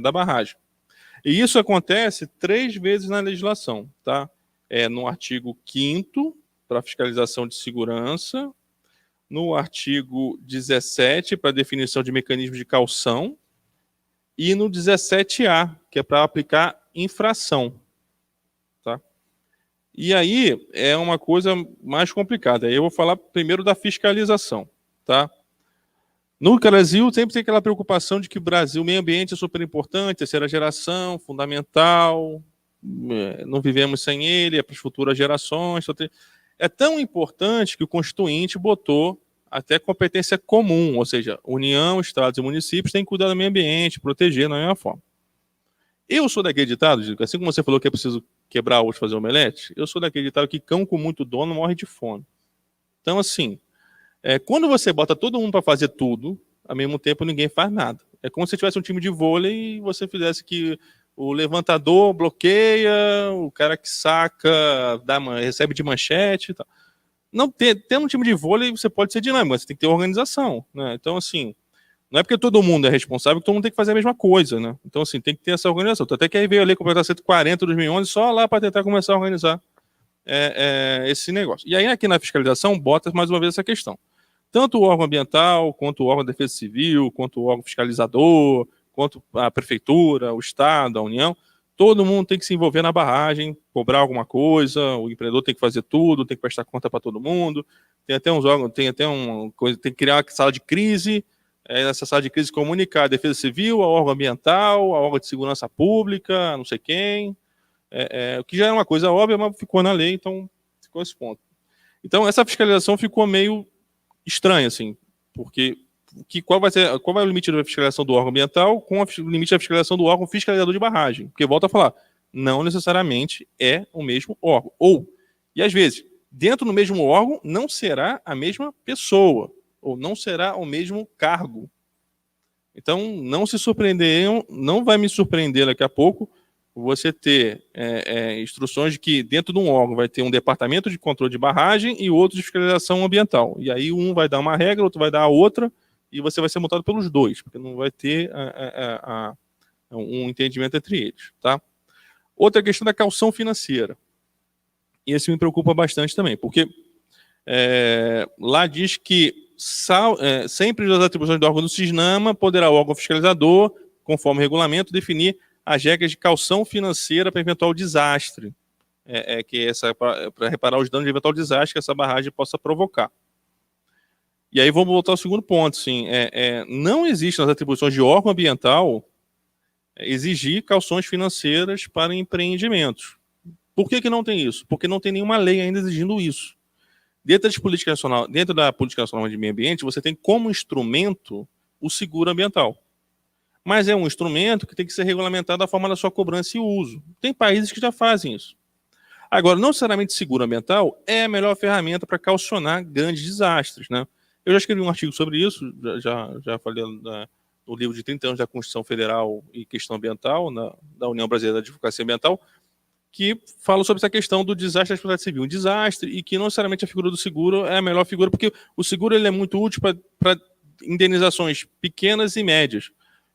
da barragem. E isso acontece 3 vezes na legislação, tá? No artigo 5º, para fiscalização de segurança, no artigo 17, para definição de mecanismo de caução, e no 17A, que é para aplicar infração. Tá? E aí é uma coisa mais complicada. Aí eu vou falar primeiro da fiscalização. Tá? No Brasil, sempre tem aquela preocupação de que o meio ambiente é super importante, terceira geração, fundamental, não vivemos sem ele, é para as futuras gerações. É tão importante que o Constituinte botou até competência comum, ou seja, União, Estados e municípios têm que cuidar do meio ambiente, proteger da mesma forma. Eu sou daquele ditado, assim como você falou que é preciso quebrar ovo e fazer omelete, eu sou daquele ditado que cão com muito dono morre de fome. Então, assim, quando você bota todo mundo para fazer tudo, ao mesmo tempo ninguém faz nada. É como se tivesse um time de vôlei e você fizesse que o levantador bloqueia, o cara que saca recebe de manchete e tal. Não tendo um time de vôlei, você pode ser dinâmico, mas você tem que ter organização, né? Então, assim, não é porque todo mundo é responsável que todo mundo tem que fazer a mesma coisa, né? Então, assim, tem que ter essa organização. Até que aí veio a lei complementar 140 de 2011 só lá para tentar começar a organizar esse negócio. E aí, aqui na fiscalização, bota mais uma vez essa questão. Tanto o órgão ambiental, quanto o órgão de defesa civil, quanto o órgão fiscalizador, quanto a prefeitura, o Estado, a União, todo mundo tem que se envolver na barragem, cobrar alguma coisa, o empreendedor tem que fazer tudo, tem que prestar conta para todo mundo, tem até uns órgãos, tem que criar uma sala de crise, nessa sala de crise comunicar a defesa civil, ao órgão ambiental, ao órgão de segurança pública, não sei quem, o que já era uma coisa óbvia, mas ficou na lei, então ficou esse ponto. Então essa fiscalização ficou meio estranha, assim, porque qual vai o limite da fiscalização do órgão ambiental com o limite da fiscalização do órgão fiscalizador de barragem? Porque, volta a falar, não necessariamente é o mesmo órgão. E às vezes, dentro do mesmo órgão, não será a mesma pessoa, ou não será o mesmo cargo. Então, não se surpreenderiam, não vai me surpreender daqui a pouco você ter instruções de que dentro de um órgão vai ter um departamento de controle de barragem e outro de fiscalização ambiental. E aí um vai dar uma regra, outro vai dar a outra, e você vai ser multado pelos dois, porque não vai ter um entendimento entre eles. Tá? Outra questão da caução financeira. E esse me preocupa bastante também, porque lá diz que sempre das atribuições do órgão do CISNAMA, poderá o órgão fiscalizador, conforme o regulamento, definir as regras de caução financeira para eventual desastre, para reparar os danos de eventual desastre que essa barragem possa provocar. E aí vamos voltar ao segundo ponto. Sim, não existe nas atribuições de órgão ambiental exigir cauções financeiras para empreendimentos. Por que não tem isso? Porque não tem nenhuma lei ainda exigindo isso. Dentro da Política Nacional de Meio Ambiente, você tem como instrumento o seguro ambiental. Mas é um instrumento que tem que ser regulamentado da forma da sua cobrança e uso. Tem países que já fazem isso. Agora, não necessariamente seguro ambiental é a melhor ferramenta para caucionar grandes desastres, né? Eu já escrevi um artigo sobre isso, já falei no livro de 30 anos da Constituição Federal e Questão Ambiental, da União Brasileira da Advocacia Ambiental, que fala sobre essa questão do desastre da responsabilidade civil. Um desastre, e que não necessariamente a figura do seguro é a melhor figura, porque o seguro ele é muito útil para indenizações pequenas e médias.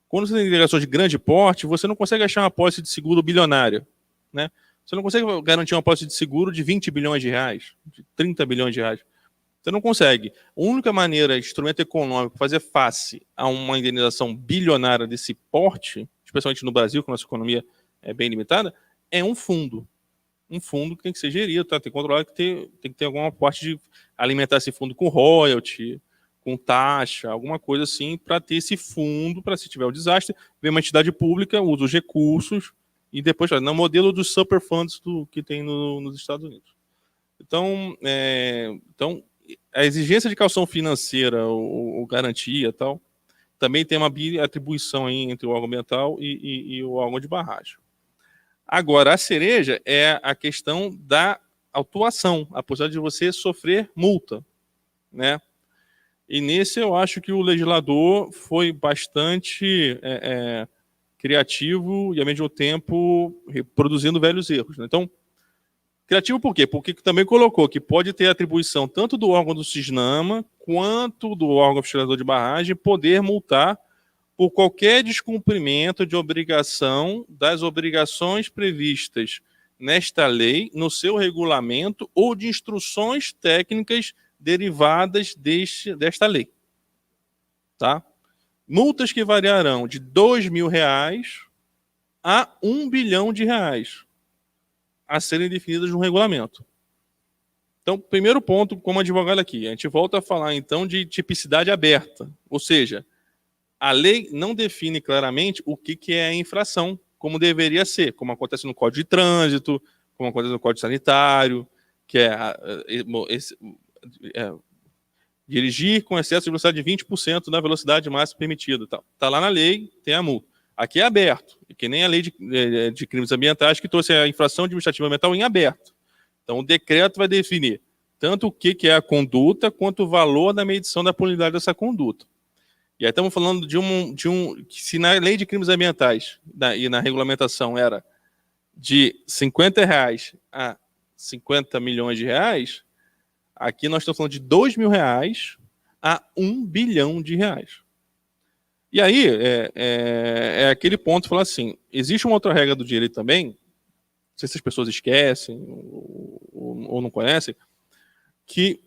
Quando você tem indenizações de grande porte, você não consegue achar uma apólice de seguro bilionária, né? Você não consegue garantir uma apólice de seguro de 20 bilhões de reais, de 30 bilhões de reais. Você não consegue. A única maneira, instrumento econômico, fazer face a uma indenização bilionária desse porte, especialmente no Brasil, que a nossa economia é bem limitada, é um fundo. Um fundo que tem que ser gerido, tá? Tem que controlar, tem que ter alguma parte de alimentar esse fundo com royalty, com taxa, alguma coisa assim, para ter esse fundo, para se tiver um desastre, vem uma entidade pública, usa os recursos, e depois, no modelo dos super funds que tem nos Estados Unidos. Então, a exigência de caução financeira, ou garantia e tal, também tem uma atribuição aí entre o órgão ambiental e o órgão de barragem. Agora, a cereja é a questão da autuação, a possibilidade de você sofrer multa, né? E nesse eu acho que o legislador foi bastante criativo e, ao mesmo tempo, reproduzindo velhos erros, né? Então, criativo por quê? Porque também colocou que pode ter atribuição tanto do órgão do CISNAMA quanto do órgão fiscalizador de barragem poder multar por qualquer descumprimento de obrigação das obrigações previstas nesta lei, no seu regulamento ou de instruções técnicas derivadas desta lei. Tá? Multas que variarão de R$2.000 a R$1 bilhão a serem definidas no regulamento. Então, primeiro ponto, como advogado aqui, a gente volta a falar então de tipicidade aberta, ou seja, a lei não define claramente o que é a infração, como deveria ser, como acontece no Código de Trânsito, como acontece no Código Sanitário, que é dirigir com excesso de velocidade de 20% da velocidade máxima permitida. Está lá na lei, tem a multa. Aqui é aberto, que nem a lei de crimes ambientais que trouxe a infração administrativa ambiental em aberto. Então, o decreto vai definir tanto o que é a conduta, quanto o valor da medição da punibilidade dessa conduta. E aí estamos falando que se na lei de crimes ambientais e na regulamentação era de R$50 a 50 milhões de reais, aqui nós estamos falando de R$2.000 a R$1 bilhão. E aí é aquele ponto de falar assim, existe uma outra regra do direito também, não sei se as pessoas esquecem ou não conhecem, que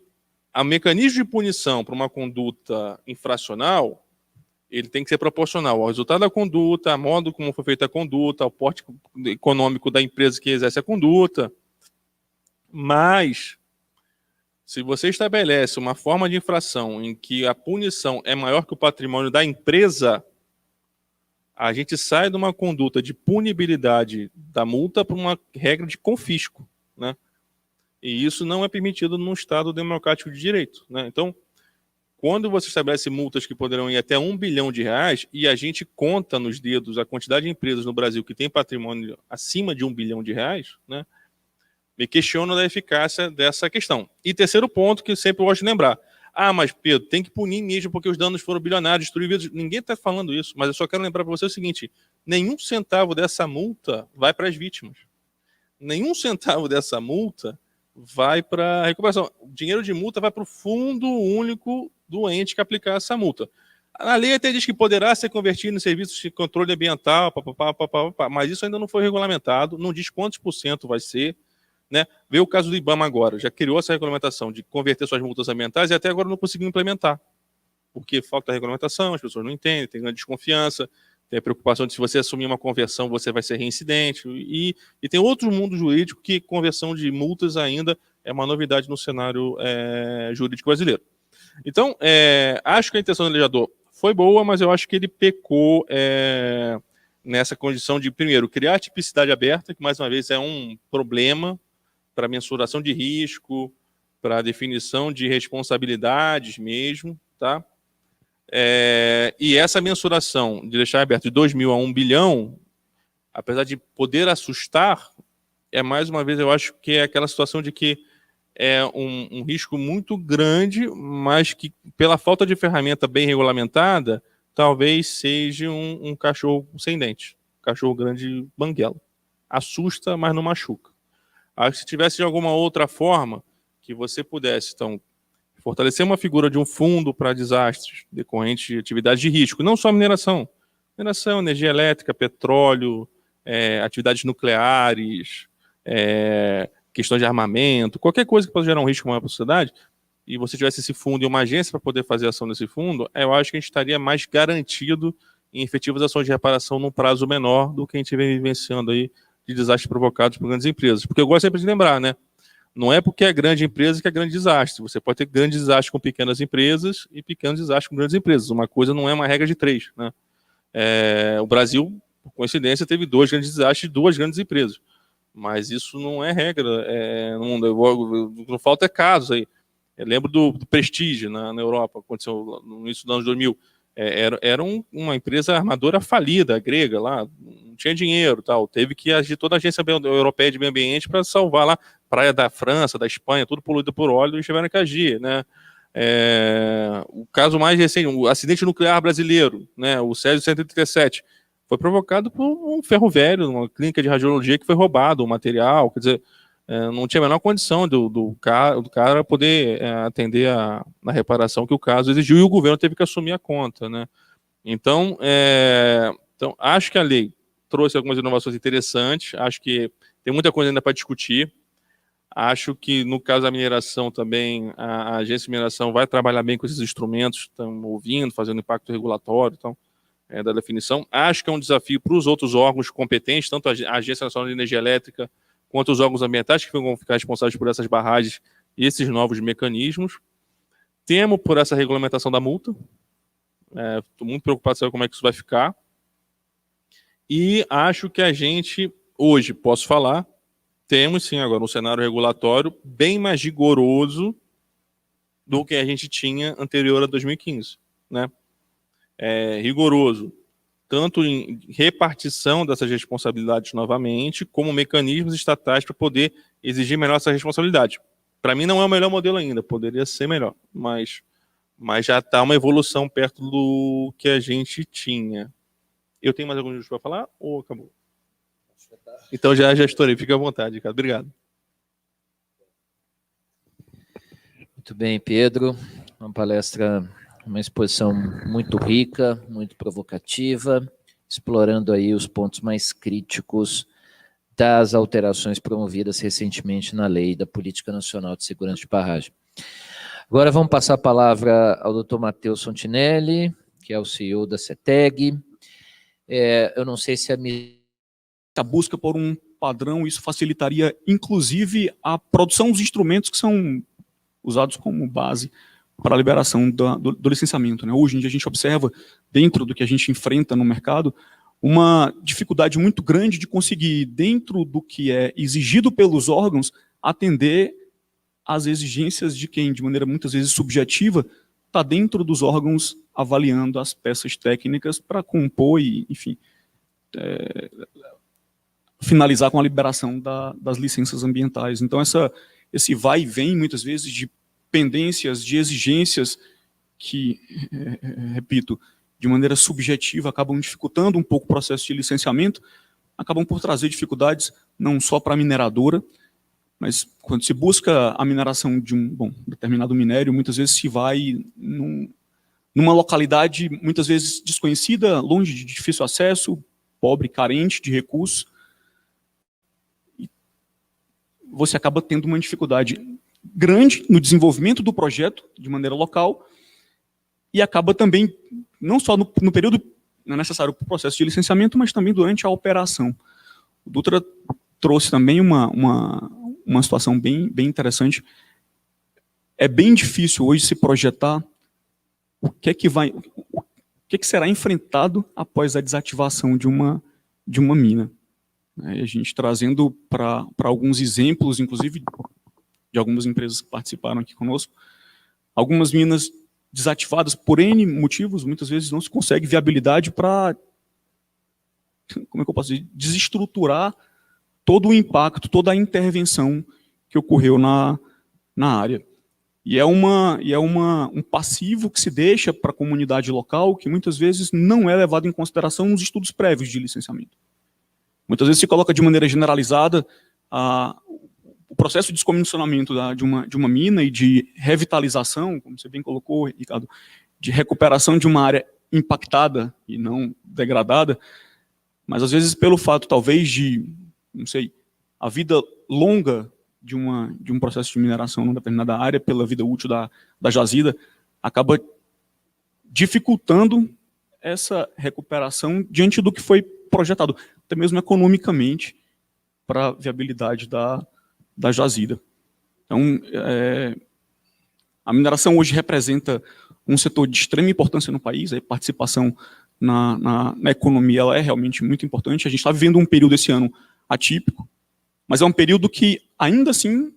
o mecanismo de punição para uma conduta infracional, ele tem que ser proporcional ao resultado da conduta, ao modo como foi feita a conduta, ao porte econômico da empresa que exerce a conduta. Mas, se você estabelece uma forma de infração em que a punição é maior que o patrimônio da empresa, a gente sai de uma conduta de punibilidade da multa para uma regra de confisco, né? E isso não é permitido num Estado democrático de direito, né? Então, quando você estabelece multas que poderão ir até R$1 bilhão, e a gente conta nos dedos a quantidade de empresas no Brasil que tem patrimônio acima de R$1 bilhão, né? Me questiono da eficácia dessa questão. E terceiro ponto que eu sempre gosto de lembrar, Ah, mas Pedro, tem que punir mesmo porque os danos foram bilionários, destruídos. Ninguém está falando isso, mas eu só quero lembrar para você o seguinte, nenhum centavo dessa multa vai para as vítimas. Nenhum centavo dessa multa vai para a recuperação. O dinheiro de multa vai para o fundo único do ente que aplicar essa multa. A lei até diz que poderá ser convertido em serviços de controle ambiental, mas isso ainda não foi regulamentado, não diz quantos % vai ser, né? Vê o caso do IBAMA agora, já criou essa regulamentação de converter suas multas ambientais e até agora não conseguiu implementar, porque falta regulamentação, as pessoas não entendem, tem grande desconfiança, tem a preocupação de se você assumir uma conversão, você vai ser reincidente, e tem outro mundo jurídico que conversão de multas ainda é uma novidade no cenário jurídico brasileiro. Então, acho que a intenção do legislador foi boa, mas eu acho que ele pecou nessa condição de, primeiro, criar tipicidade aberta, que mais uma vez é um problema para mensuração de risco, para definição de responsabilidades mesmo, tá? E essa mensuração de deixar aberto de 2 mil a 1 bilhão, apesar de poder assustar, mais uma vez, eu acho que é aquela situação de que é um risco muito grande, mas que, pela falta de ferramenta bem regulamentada, talvez seja um cachorro sem dente. Cachorro grande banguela. Assusta, mas não machuca. Acho que se tivesse de alguma outra forma que você pudesse, então, fortalecer uma figura de um fundo para desastres decorrentes de atividades de risco, não só mineração. Mineração, energia elétrica, petróleo, atividades nucleares, questões de armamento, qualquer coisa que possa gerar um risco maior para a sociedade, e você tivesse esse fundo e uma agência para poder fazer ação nesse fundo, eu acho que a gente estaria mais garantido em efetivas ações de reparação num prazo menor do que a gente vem vivenciando aí de desastres provocados por grandes empresas. Porque eu gosto sempre de lembrar, né? Não é porque é grande empresa que é grande desastre. Você pode ter grandes desastres com pequenas empresas e pequenos desastres com grandes empresas. Uma coisa não é uma regra de 3, né? O Brasil, por coincidência, teve 2 grandes desastres de 2 grandes empresas. Mas isso não é regra. Não falta casos aí. Eu lembro do Prestige na Europa, aconteceu no início dos anos 2000. Era uma empresa armadora falida, grega, lá, não tinha dinheiro, tal. Teve que agir toda a agência europeia de meio ambiente para salvar lá, praia da França, da Espanha, tudo poluído por óleo, e tiveram que agir, né? O caso mais recente, o acidente nuclear brasileiro, né, o Césio 137, foi provocado por um ferro velho, uma clínica de radiologia que foi roubado, o material, quer dizer, não tinha a menor condição do cara poder atender na reparação que o caso exigiu, e o governo teve que assumir a conta, né? Então, acho que a lei trouxe algumas inovações interessantes, acho que tem muita coisa ainda para discutir, acho que no caso da mineração também, a agência de mineração vai trabalhar bem com esses instrumentos, estão ouvindo, fazendo impacto regulatório, então, da definição. Acho que é um desafio para os outros órgãos competentes, tanto a Agência Nacional de Energia Elétrica, quanto os órgãos ambientais que vão ficar responsáveis por essas barragens e esses novos mecanismos. Temo por essa regulamentação da multa. Estou muito preocupado em saber como é que isso vai ficar. E acho que a gente, hoje, posso falar, temos sim agora um cenário regulatório bem mais rigoroso do que a gente tinha anterior a 2015. Né? Rigoroso tanto em repartição dessas responsabilidades novamente, como mecanismos estatais para poder exigir melhor essa responsabilidade. Para mim não é o melhor modelo ainda, poderia ser melhor, mas já está uma evolução perto do que a gente tinha. Eu tenho mais algum justo para falar ou acabou? Então já estourei, fica à vontade, cara. Obrigado. Muito bem, Pedro. Uma palestra, uma exposição muito rica, muito provocativa, explorando aí os pontos mais críticos das alterações promovidas recentemente na Lei da Política Nacional de Segurança de Barragem. Agora vamos passar a palavra ao Dr. Matheus Fontinelli, que é o CEO da CETEG. Eu não sei se a busca por um padrão, isso facilitaria, inclusive, a produção dos instrumentos que são usados como base para a liberação do licenciamento. Né? Hoje em dia a gente observa, dentro do que a gente enfrenta no mercado, uma dificuldade muito grande de conseguir, dentro do que é exigido pelos órgãos, atender às exigências de quem, de maneira muitas vezes subjetiva, está dentro dos órgãos avaliando as peças técnicas para compor e, enfim, finalizar com a liberação das licenças ambientais. Então, esse vai e vem, muitas vezes, de pendências, de exigências que, repito, de maneira subjetiva, acabam dificultando um pouco o processo de licenciamento, acabam por trazer dificuldades não só para a mineradora, mas quando se busca a mineração de um determinado minério, muitas vezes se vai numa localidade, muitas vezes desconhecida, longe de difícil acesso, pobre, carente de recursos, e você acaba tendo uma dificuldade grande no desenvolvimento do projeto, de maneira local, e acaba também, não só no período necessário para o processo de licenciamento, mas também durante a operação. O Dutra trouxe também uma situação bem interessante. É bem difícil hoje se projetar o que será enfrentado após a desativação de uma mina. A gente trazendo para alguns exemplos, inclusive de algumas empresas que participaram aqui conosco, algumas minas desativadas por N motivos, muitas vezes não se consegue viabilidade para, como é que eu posso dizer, desestruturar todo o impacto, toda a intervenção que ocorreu na área. E é um passivo que se deixa para a comunidade local, que muitas vezes não é levado em consideração nos estudos prévios de licenciamento. Muitas vezes se coloca de maneira generalizada o processo de descomissionamento de uma mina e de revitalização, como você bem colocou, Ricardo, de recuperação de uma área impactada e não degradada, mas às vezes pelo fato, talvez, de, não sei, a vida longa de um processo de mineração numa determinada área, pela vida útil da jazida, acaba dificultando essa recuperação diante do que foi projetado, até mesmo economicamente, para a viabilidade da jazida. Então, a mineração hoje representa um setor de extrema importância no país, a participação na economia ela é realmente muito importante. A gente está vivendo um período esse ano atípico, mas é um período que, ainda assim,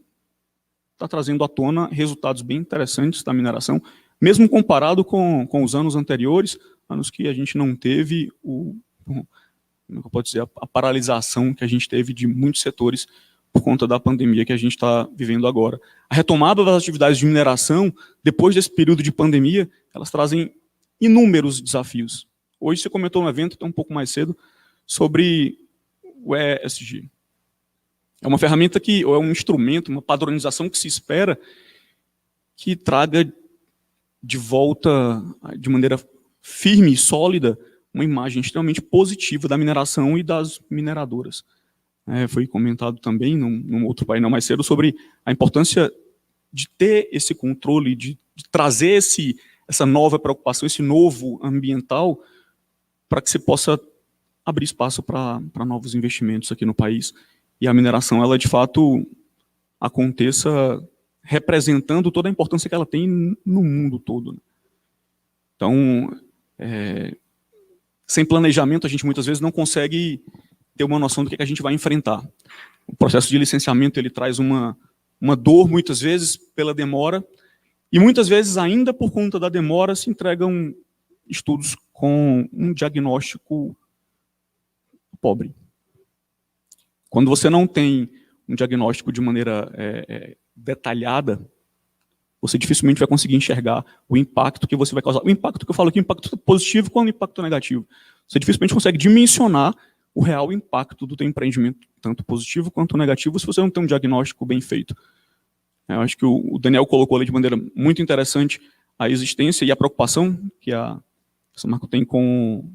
está trazendo à tona resultados bem interessantes da mineração, mesmo comparado com os anos anteriores, anos que a gente não teve como eu posso dizer, a paralisação que a gente teve de muitos setores por conta da pandemia que a gente está vivendo agora. A retomada das atividades de mineração, depois desse período de pandemia, elas trazem inúmeros desafios. Hoje você comentou no evento, até um pouco mais cedo, sobre o ESG. É uma ferramenta ou é um instrumento, uma padronização que se espera que traga de volta, de maneira firme e sólida, uma imagem extremamente positiva da mineração e das mineradoras. Foi comentado também num outro painel mais cedo sobre a importância de ter esse controle, de trazer essa nova preocupação, esse novo ambiental, para que se possa abrir espaço para novos investimentos aqui no país. E a mineração, ela de fato aconteça representando toda a importância que ela tem no mundo todo. Então, sem planejamento, a gente muitas vezes não consegue ter uma noção do que a gente vai enfrentar. O processo de licenciamento ele traz uma dor, muitas vezes, pela demora, e muitas vezes, ainda por conta da demora, se entregam estudos com um diagnóstico pobre. Quando você não tem um diagnóstico de maneira detalhada, você dificilmente vai conseguir enxergar o impacto que você vai causar. O impacto que eu falo aqui, o impacto positivo com o impacto negativo. Você dificilmente consegue dimensionar o real impacto do teu empreendimento, tanto positivo quanto negativo, se você não tem um diagnóstico bem feito. Eu acho que o Daniel colocou ali de maneira muito interessante a existência e a preocupação que a Samarco tem com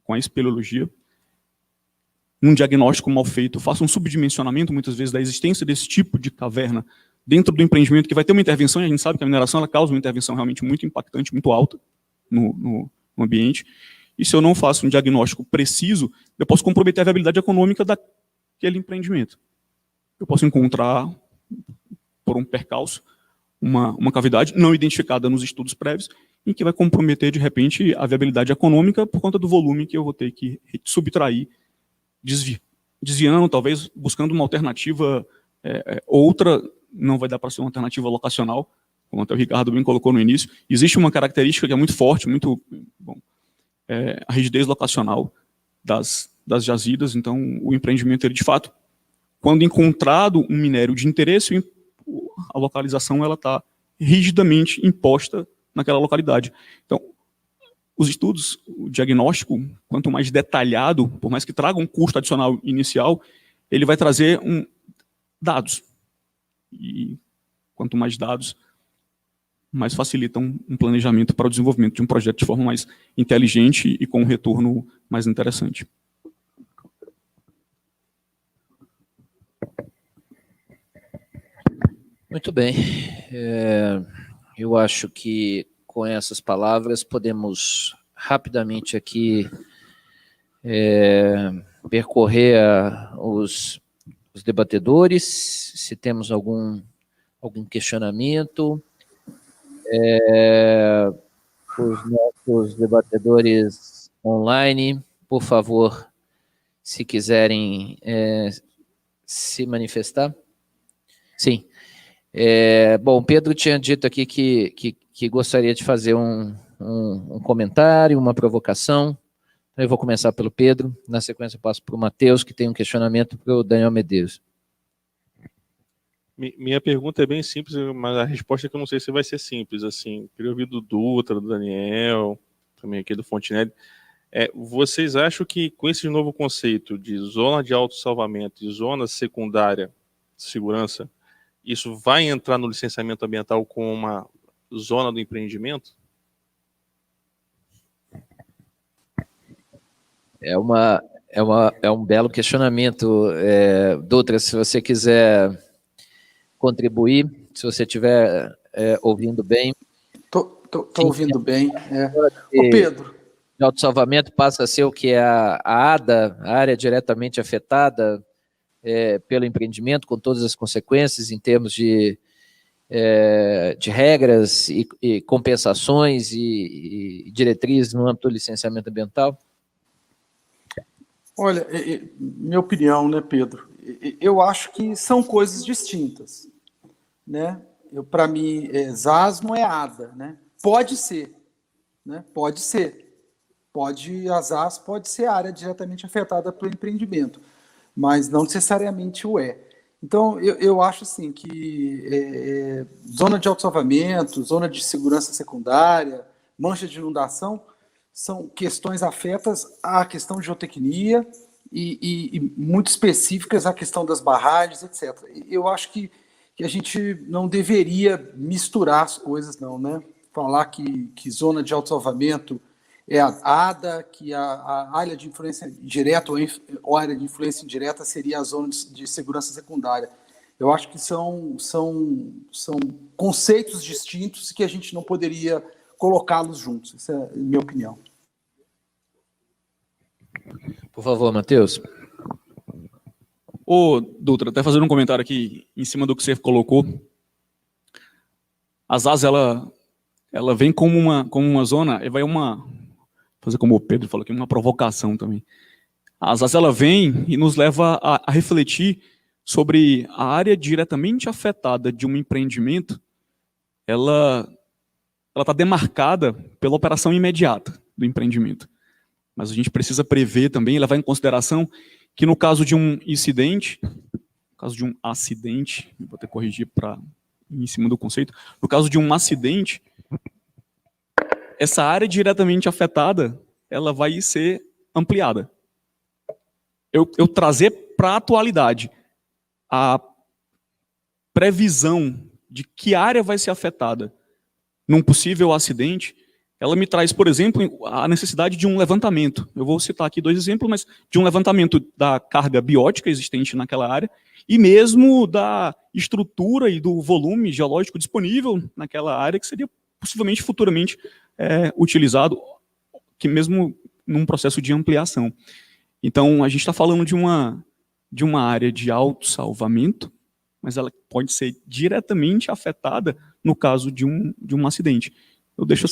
a espeleologia. Num diagnóstico mal feito, faça um subdimensionamento, muitas vezes, da existência desse tipo de caverna dentro do empreendimento, que vai ter uma intervenção, e a gente sabe que a mineração ela causa uma intervenção realmente muito impactante, muito alta no ambiente. E se eu não faço um diagnóstico preciso, eu posso comprometer a viabilidade econômica daquele empreendimento. Eu posso encontrar, por um percalço, uma cavidade não identificada nos estudos prévios, em que vai comprometer, de repente, a viabilidade econômica por conta do volume que eu vou ter que subtrair, desviando, talvez, buscando uma alternativa outra, não vai dar para ser uma alternativa locacional, como até o Ricardo bem colocou no início. Existe uma característica que é muito forte, muito bom, a rigidez locacional das jazidas. Então, o empreendimento, ele, de fato, quando encontrado um minério de interesse, a localização ela está rigidamente imposta naquela localidade. Então, os estudos, o diagnóstico, quanto mais detalhado, por mais que traga um custo adicional inicial, ele vai trazer dados. E quanto mais dados, mais facilitam um planejamento para o desenvolvimento de um projeto de forma mais inteligente e com um retorno mais interessante. Muito bem. Eu acho que com essas palavras podemos rapidamente aqui percorrer os debatedores, se temos algum questionamento. Os nossos debatedores online, por favor, se quiserem se manifestar. Sim. Bom, Pedro tinha dito aqui que gostaria de fazer um comentário, uma provocação. Então, eu vou começar pelo Pedro, na sequência eu passo para o Matheus, que tem um questionamento para o Daniel Medeiros. Minha pergunta é bem simples, mas a resposta é que eu não sei se vai ser simples. Assim, queria ouvir do Dutra, do Daniel, também aqui do Fontinelli. Vocês acham que com esse novo conceito de zona de autossalvamento e zona secundária de segurança, isso vai entrar no licenciamento ambiental como uma zona do empreendimento? É um belo questionamento, Dutra, se você quiser contribuir, se você estiver ouvindo bem. Estou ouvindo bem. Ô Pedro. De autossalvamento passa a ser o que é a ADA, a área diretamente afetada pelo empreendimento, com todas as consequências em termos de regras e compensações e diretrizes no âmbito do licenciamento ambiental? Olha, minha opinião, né, Pedro? Eu acho que são coisas distintas, né? Para mim, ZAS não é ADA, né? Pode ser, né? Pode ser. A ZAS pode ser a área diretamente afetada pelo empreendimento, mas não necessariamente o é. Então, eu acho assim que zona de autossalvamento, zona de segurança secundária, mancha de inundação, são questões afetas à questão de geotecnia e muito específicas à questão das barragens, etc. Eu acho que a gente não deveria misturar as coisas, não, né? Falar que zona de autossalvamento é a ADA, que a área de influência direta ou área de influência indireta seria a zona de segurança secundária. Eu acho que são conceitos distintos que a gente não poderia colocá-los juntos. Essa é a minha opinião. Por favor, Matheus. Ô, Dutra, até fazendo um comentário aqui em cima do que você colocou. A ZAS, ela vem como uma zona, e vai fazer como o Pedro falou aqui, uma provocação também. A ZAS, ela vem e nos leva a refletir sobre a área diretamente afetada de um empreendimento. Ela está demarcada pela operação imediata do empreendimento. Mas a gente precisa prever também, levar em consideração que no caso de um incidente, no caso de um acidente, vou até corrigir para em cima do conceito, no caso de um acidente, essa área diretamente afetada, ela vai ser ampliada. Eu trazer para a atualidade a previsão de que área vai ser afetada num possível acidente, ela me traz, por exemplo, a necessidade de um levantamento. Eu vou citar aqui 2 exemplos, mas de um levantamento da carga biótica existente naquela área e mesmo da estrutura e do volume geológico disponível naquela área que seria possivelmente futuramente utilizado, que mesmo num processo de ampliação. Então, a gente está falando de uma área de autossalvamento, mas ela pode ser diretamente afetada no caso de um acidente. Eu deixo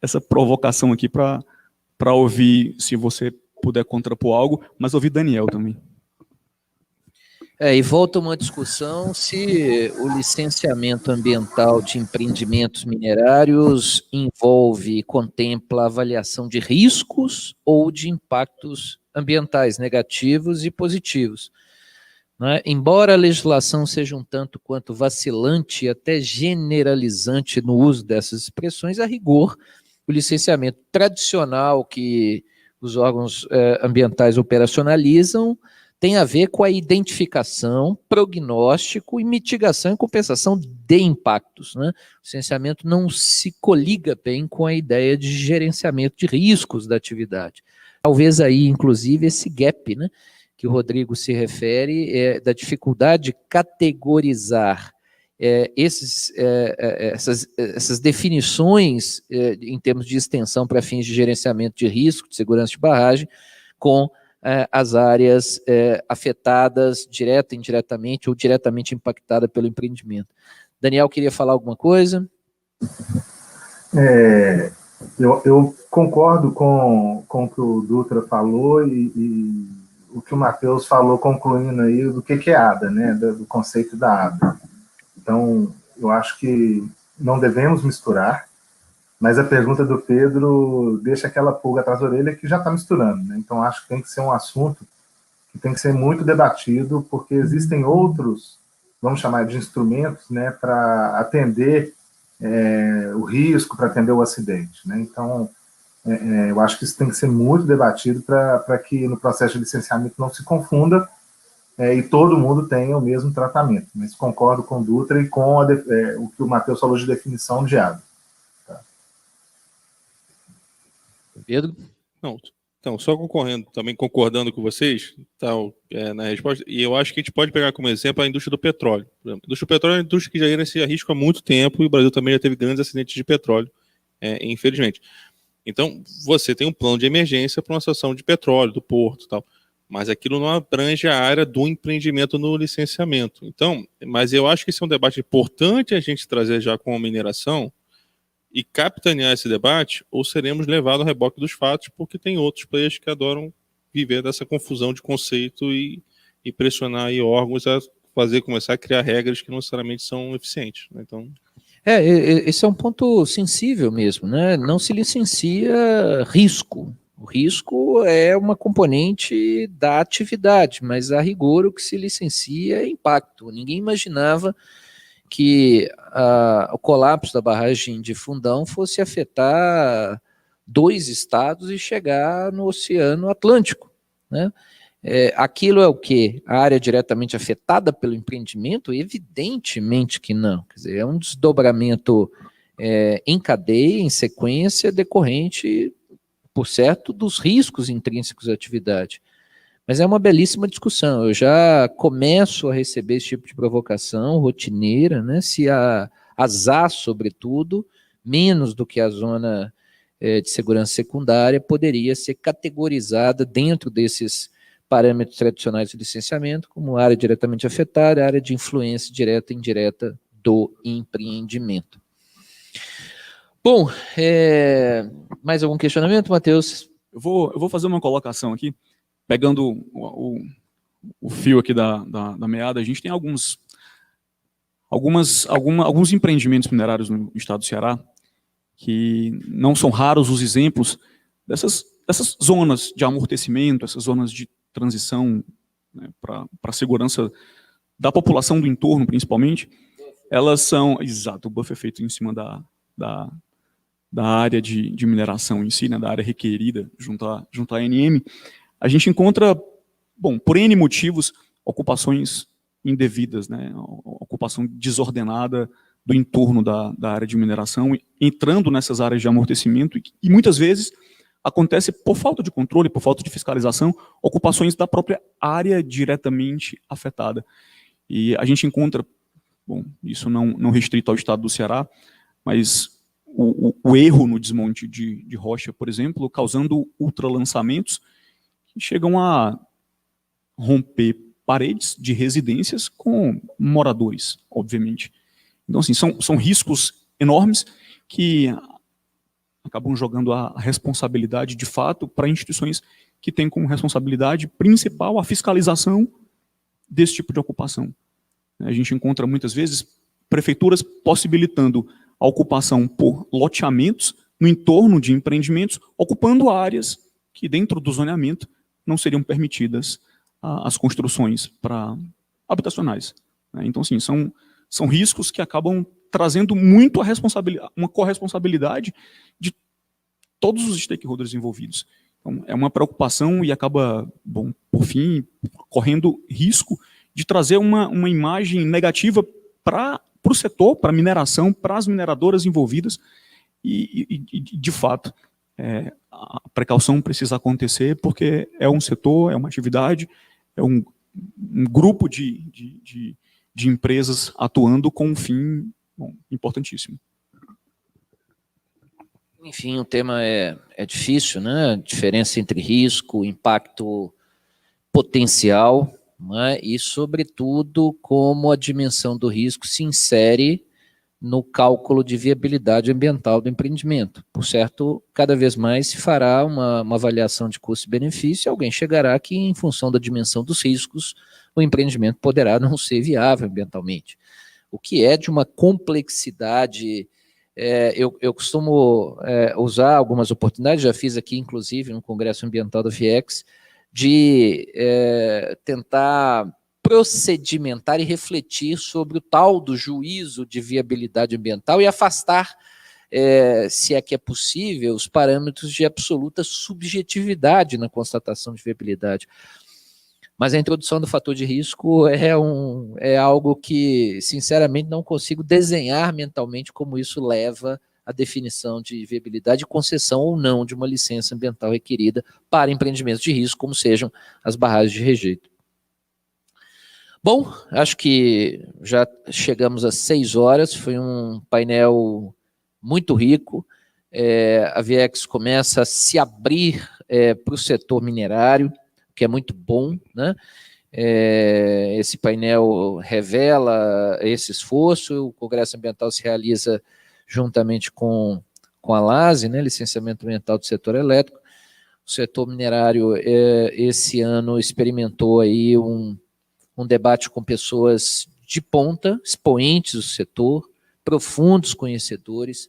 essa provocação aqui para ouvir, se você puder contrapor algo, mas ouvir Daniel também. E volta uma discussão se o licenciamento ambiental de empreendimentos minerários envolve e contempla avaliação de riscos ou de impactos ambientais negativos e positivos. né? Embora a legislação seja um tanto quanto vacilante e até generalizante no uso dessas expressões, a rigor, o licenciamento tradicional que os órgãos ambientais operacionalizam tem a ver com a identificação, prognóstico e mitigação e compensação de impactos, né? O licenciamento não se coliga bem com a ideia de gerenciamento de riscos da atividade. Talvez aí, inclusive, esse gap, né, que o Rodrigo se refere, da dificuldade de categorizar essas definições em termos de extensão para fins de gerenciamento de risco, de segurança de barragem, com as áreas afetadas direta, indiretamente ou diretamente impactada pelo empreendimento. Daniel, queria falar alguma coisa? Eu concordo com o que o Dutra falou e o que o Matheus falou, concluindo aí do que é ADA, né, do conceito da ADA. Então, eu acho que não devemos misturar, mas a pergunta do Pedro deixa aquela pulga atrás da orelha que já está misturando, né? Então, acho que tem que ser um assunto que tem que ser muito debatido, porque existem outros, vamos chamar de instrumentos, né, para atender o risco, para atender o acidente, né? Então, eu acho que isso tem que ser muito debatido para que no processo de licenciamento não se confunda e todo mundo tenha o mesmo tratamento. Mas concordo com o Dutra e com o que o Matheus falou de definição de ADA. Tá. Pedro? Não, então, só concordando com vocês, na resposta, e eu acho que a gente pode pegar como exemplo a indústria do petróleo. Por exemplo, a indústria do petróleo é uma indústria que já ia nesse risco há muito tempo, e o Brasil também já teve grandes acidentes de petróleo, infelizmente. Então, você tem um plano de emergência para uma situação de petróleo, do porto e tal, mas aquilo não abrange a área do empreendimento no licenciamento. Então, mas eu acho que esse é um debate importante a gente trazer já com a mineração e capitanear esse debate, ou seremos levados ao reboque dos fatos, porque tem outros players que adoram viver dessa confusão de conceito e pressionar aí órgãos a começar a criar regras que não necessariamente são eficientes, né? Então... esse é um ponto sensível mesmo, né? Não se licencia risco. O risco é uma componente da atividade, mas a rigor o que se licencia é impacto. Ninguém imaginava que o colapso da barragem de Fundão fosse afetar 2 estados e chegar no Oceano Atlântico, né? Aquilo é o quê? A área diretamente afetada pelo empreendimento? Evidentemente que não. Quer dizer, é um desdobramento em cadeia, em sequência, decorrente, por certo, dos riscos intrínsecos à atividade. Mas é uma belíssima discussão. Eu já começo a receber esse tipo de provocação rotineira, né? Se a ZA, sobretudo, menos do que a zona de segurança secundária, poderia ser categorizada dentro desses parâmetros tradicionais de licenciamento, como área diretamente afetada, área de influência direta e indireta do empreendimento. Bom, mais algum questionamento, Matheus? Eu vou fazer uma colocação aqui, pegando o fio aqui da meada. A gente tem alguns empreendimentos minerários no estado do Ceará, que não são raros os exemplos dessas zonas de amortecimento, essas zonas de transição, né, para a segurança da população do entorno, principalmente. Elas são, exato, o buffer é feito em cima da área de mineração em si, né, da área requerida junto à ANM. A gente encontra, bom, por N motivos, ocupações indevidas, né, ocupação desordenada do entorno da área de mineração, entrando nessas áreas de amortecimento, e muitas vezes acontece por falta de controle, por falta de fiscalização, ocupações da própria área diretamente afetada. E a gente encontra, bom, isso não restrito ao estado do Ceará, mas o erro no desmonte de rocha, por exemplo, causando ultralançamentos que chegam a romper paredes de residências com moradores, obviamente. Então, assim, são riscos enormes que acabam jogando a responsabilidade, de fato, para instituições que têm como responsabilidade principal a fiscalização desse tipo de ocupação. A gente encontra, muitas vezes, prefeituras possibilitando a ocupação por loteamentos no entorno de empreendimentos, ocupando áreas que, dentro do zoneamento, não seriam permitidas as construções para habitacionais, né? Então, assim, são riscos que acabam trazendo muito uma corresponsabilidade de todos os stakeholders envolvidos. Então, é uma preocupação e acaba, bom, por fim, correndo risco de trazer uma imagem negativa para o setor, para a mineração, para as mineradoras envolvidas, e de fato, a precaução precisa acontecer porque é um setor, é uma atividade, é um grupo de empresas atuando com um fim, bom, importantíssimo. Enfim, o tema é difícil, né? A diferença entre risco, impacto potencial, né? E, sobretudo, como a dimensão do risco se insere no cálculo de viabilidade ambiental do empreendimento. Por certo, cada vez mais se fará uma avaliação de custo-benefício e alguém chegará que, em função da dimensão dos riscos, o empreendimento poderá não ser viável ambientalmente. O que é de uma complexidade. Eu costumo usar algumas oportunidades, já fiz aqui, inclusive, no Congresso Ambiental da FIEX, de tentar procedimentar e refletir sobre o tal do juízo de viabilidade ambiental e afastar, se é que é possível, os parâmetros de absoluta subjetividade na constatação de viabilidade. Mas a introdução do fator de risco é algo que, sinceramente, não consigo desenhar mentalmente como isso leva à definição de viabilidade e concessão ou não de uma licença ambiental requerida para empreendimentos de risco, como sejam as barragens de rejeito. Bom, acho que já chegamos às 6 horas, foi um painel muito rico. A Viex começa a se abrir para o setor minerário, que é muito bom, né? Esse painel revela esse esforço, o Congresso Ambiental se realiza juntamente com a LASE, né, Licenciamento Ambiental do Setor Elétrico. O setor minerário, esse ano, experimentou aí um debate com pessoas de ponta, expoentes do setor, profundos conhecedores.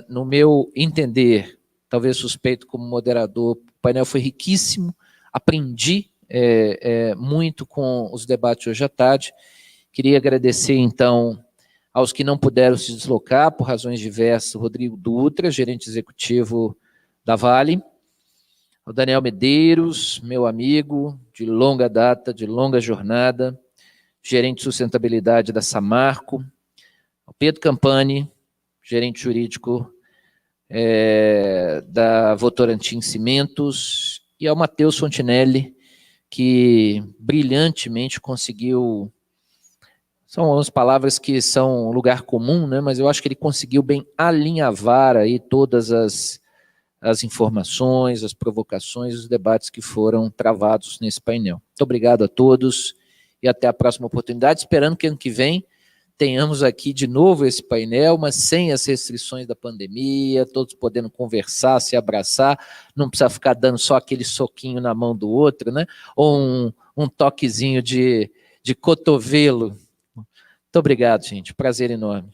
No meu entender, talvez suspeito como moderador, o painel foi riquíssimo, aprendi muito com os debates hoje à tarde. Queria agradecer, então, aos que não puderam se deslocar por razões diversas, Rodrigo Dutra, gerente executivo da Vale, ao Daniel Medeiros, meu amigo de longa data, de longa jornada, gerente de sustentabilidade da Samarco, ao Pedro Campani, gerente jurídico da Votorantim Cimentos, e ao Matheus Fontinelli, que brilhantemente conseguiu, são umas palavras que são lugar comum, né, mas eu acho que ele conseguiu bem alinhavar aí todas as informações, as provocações, os debates que foram travados nesse painel. Muito obrigado a todos e até a próxima oportunidade, esperando que ano que vem tenhamos aqui de novo esse painel, mas sem as restrições da pandemia, todos podendo conversar, se abraçar, não precisa ficar dando só aquele soquinho na mão do outro, né? Ou um toquezinho de cotovelo. Muito obrigado, gente. Prazer enorme.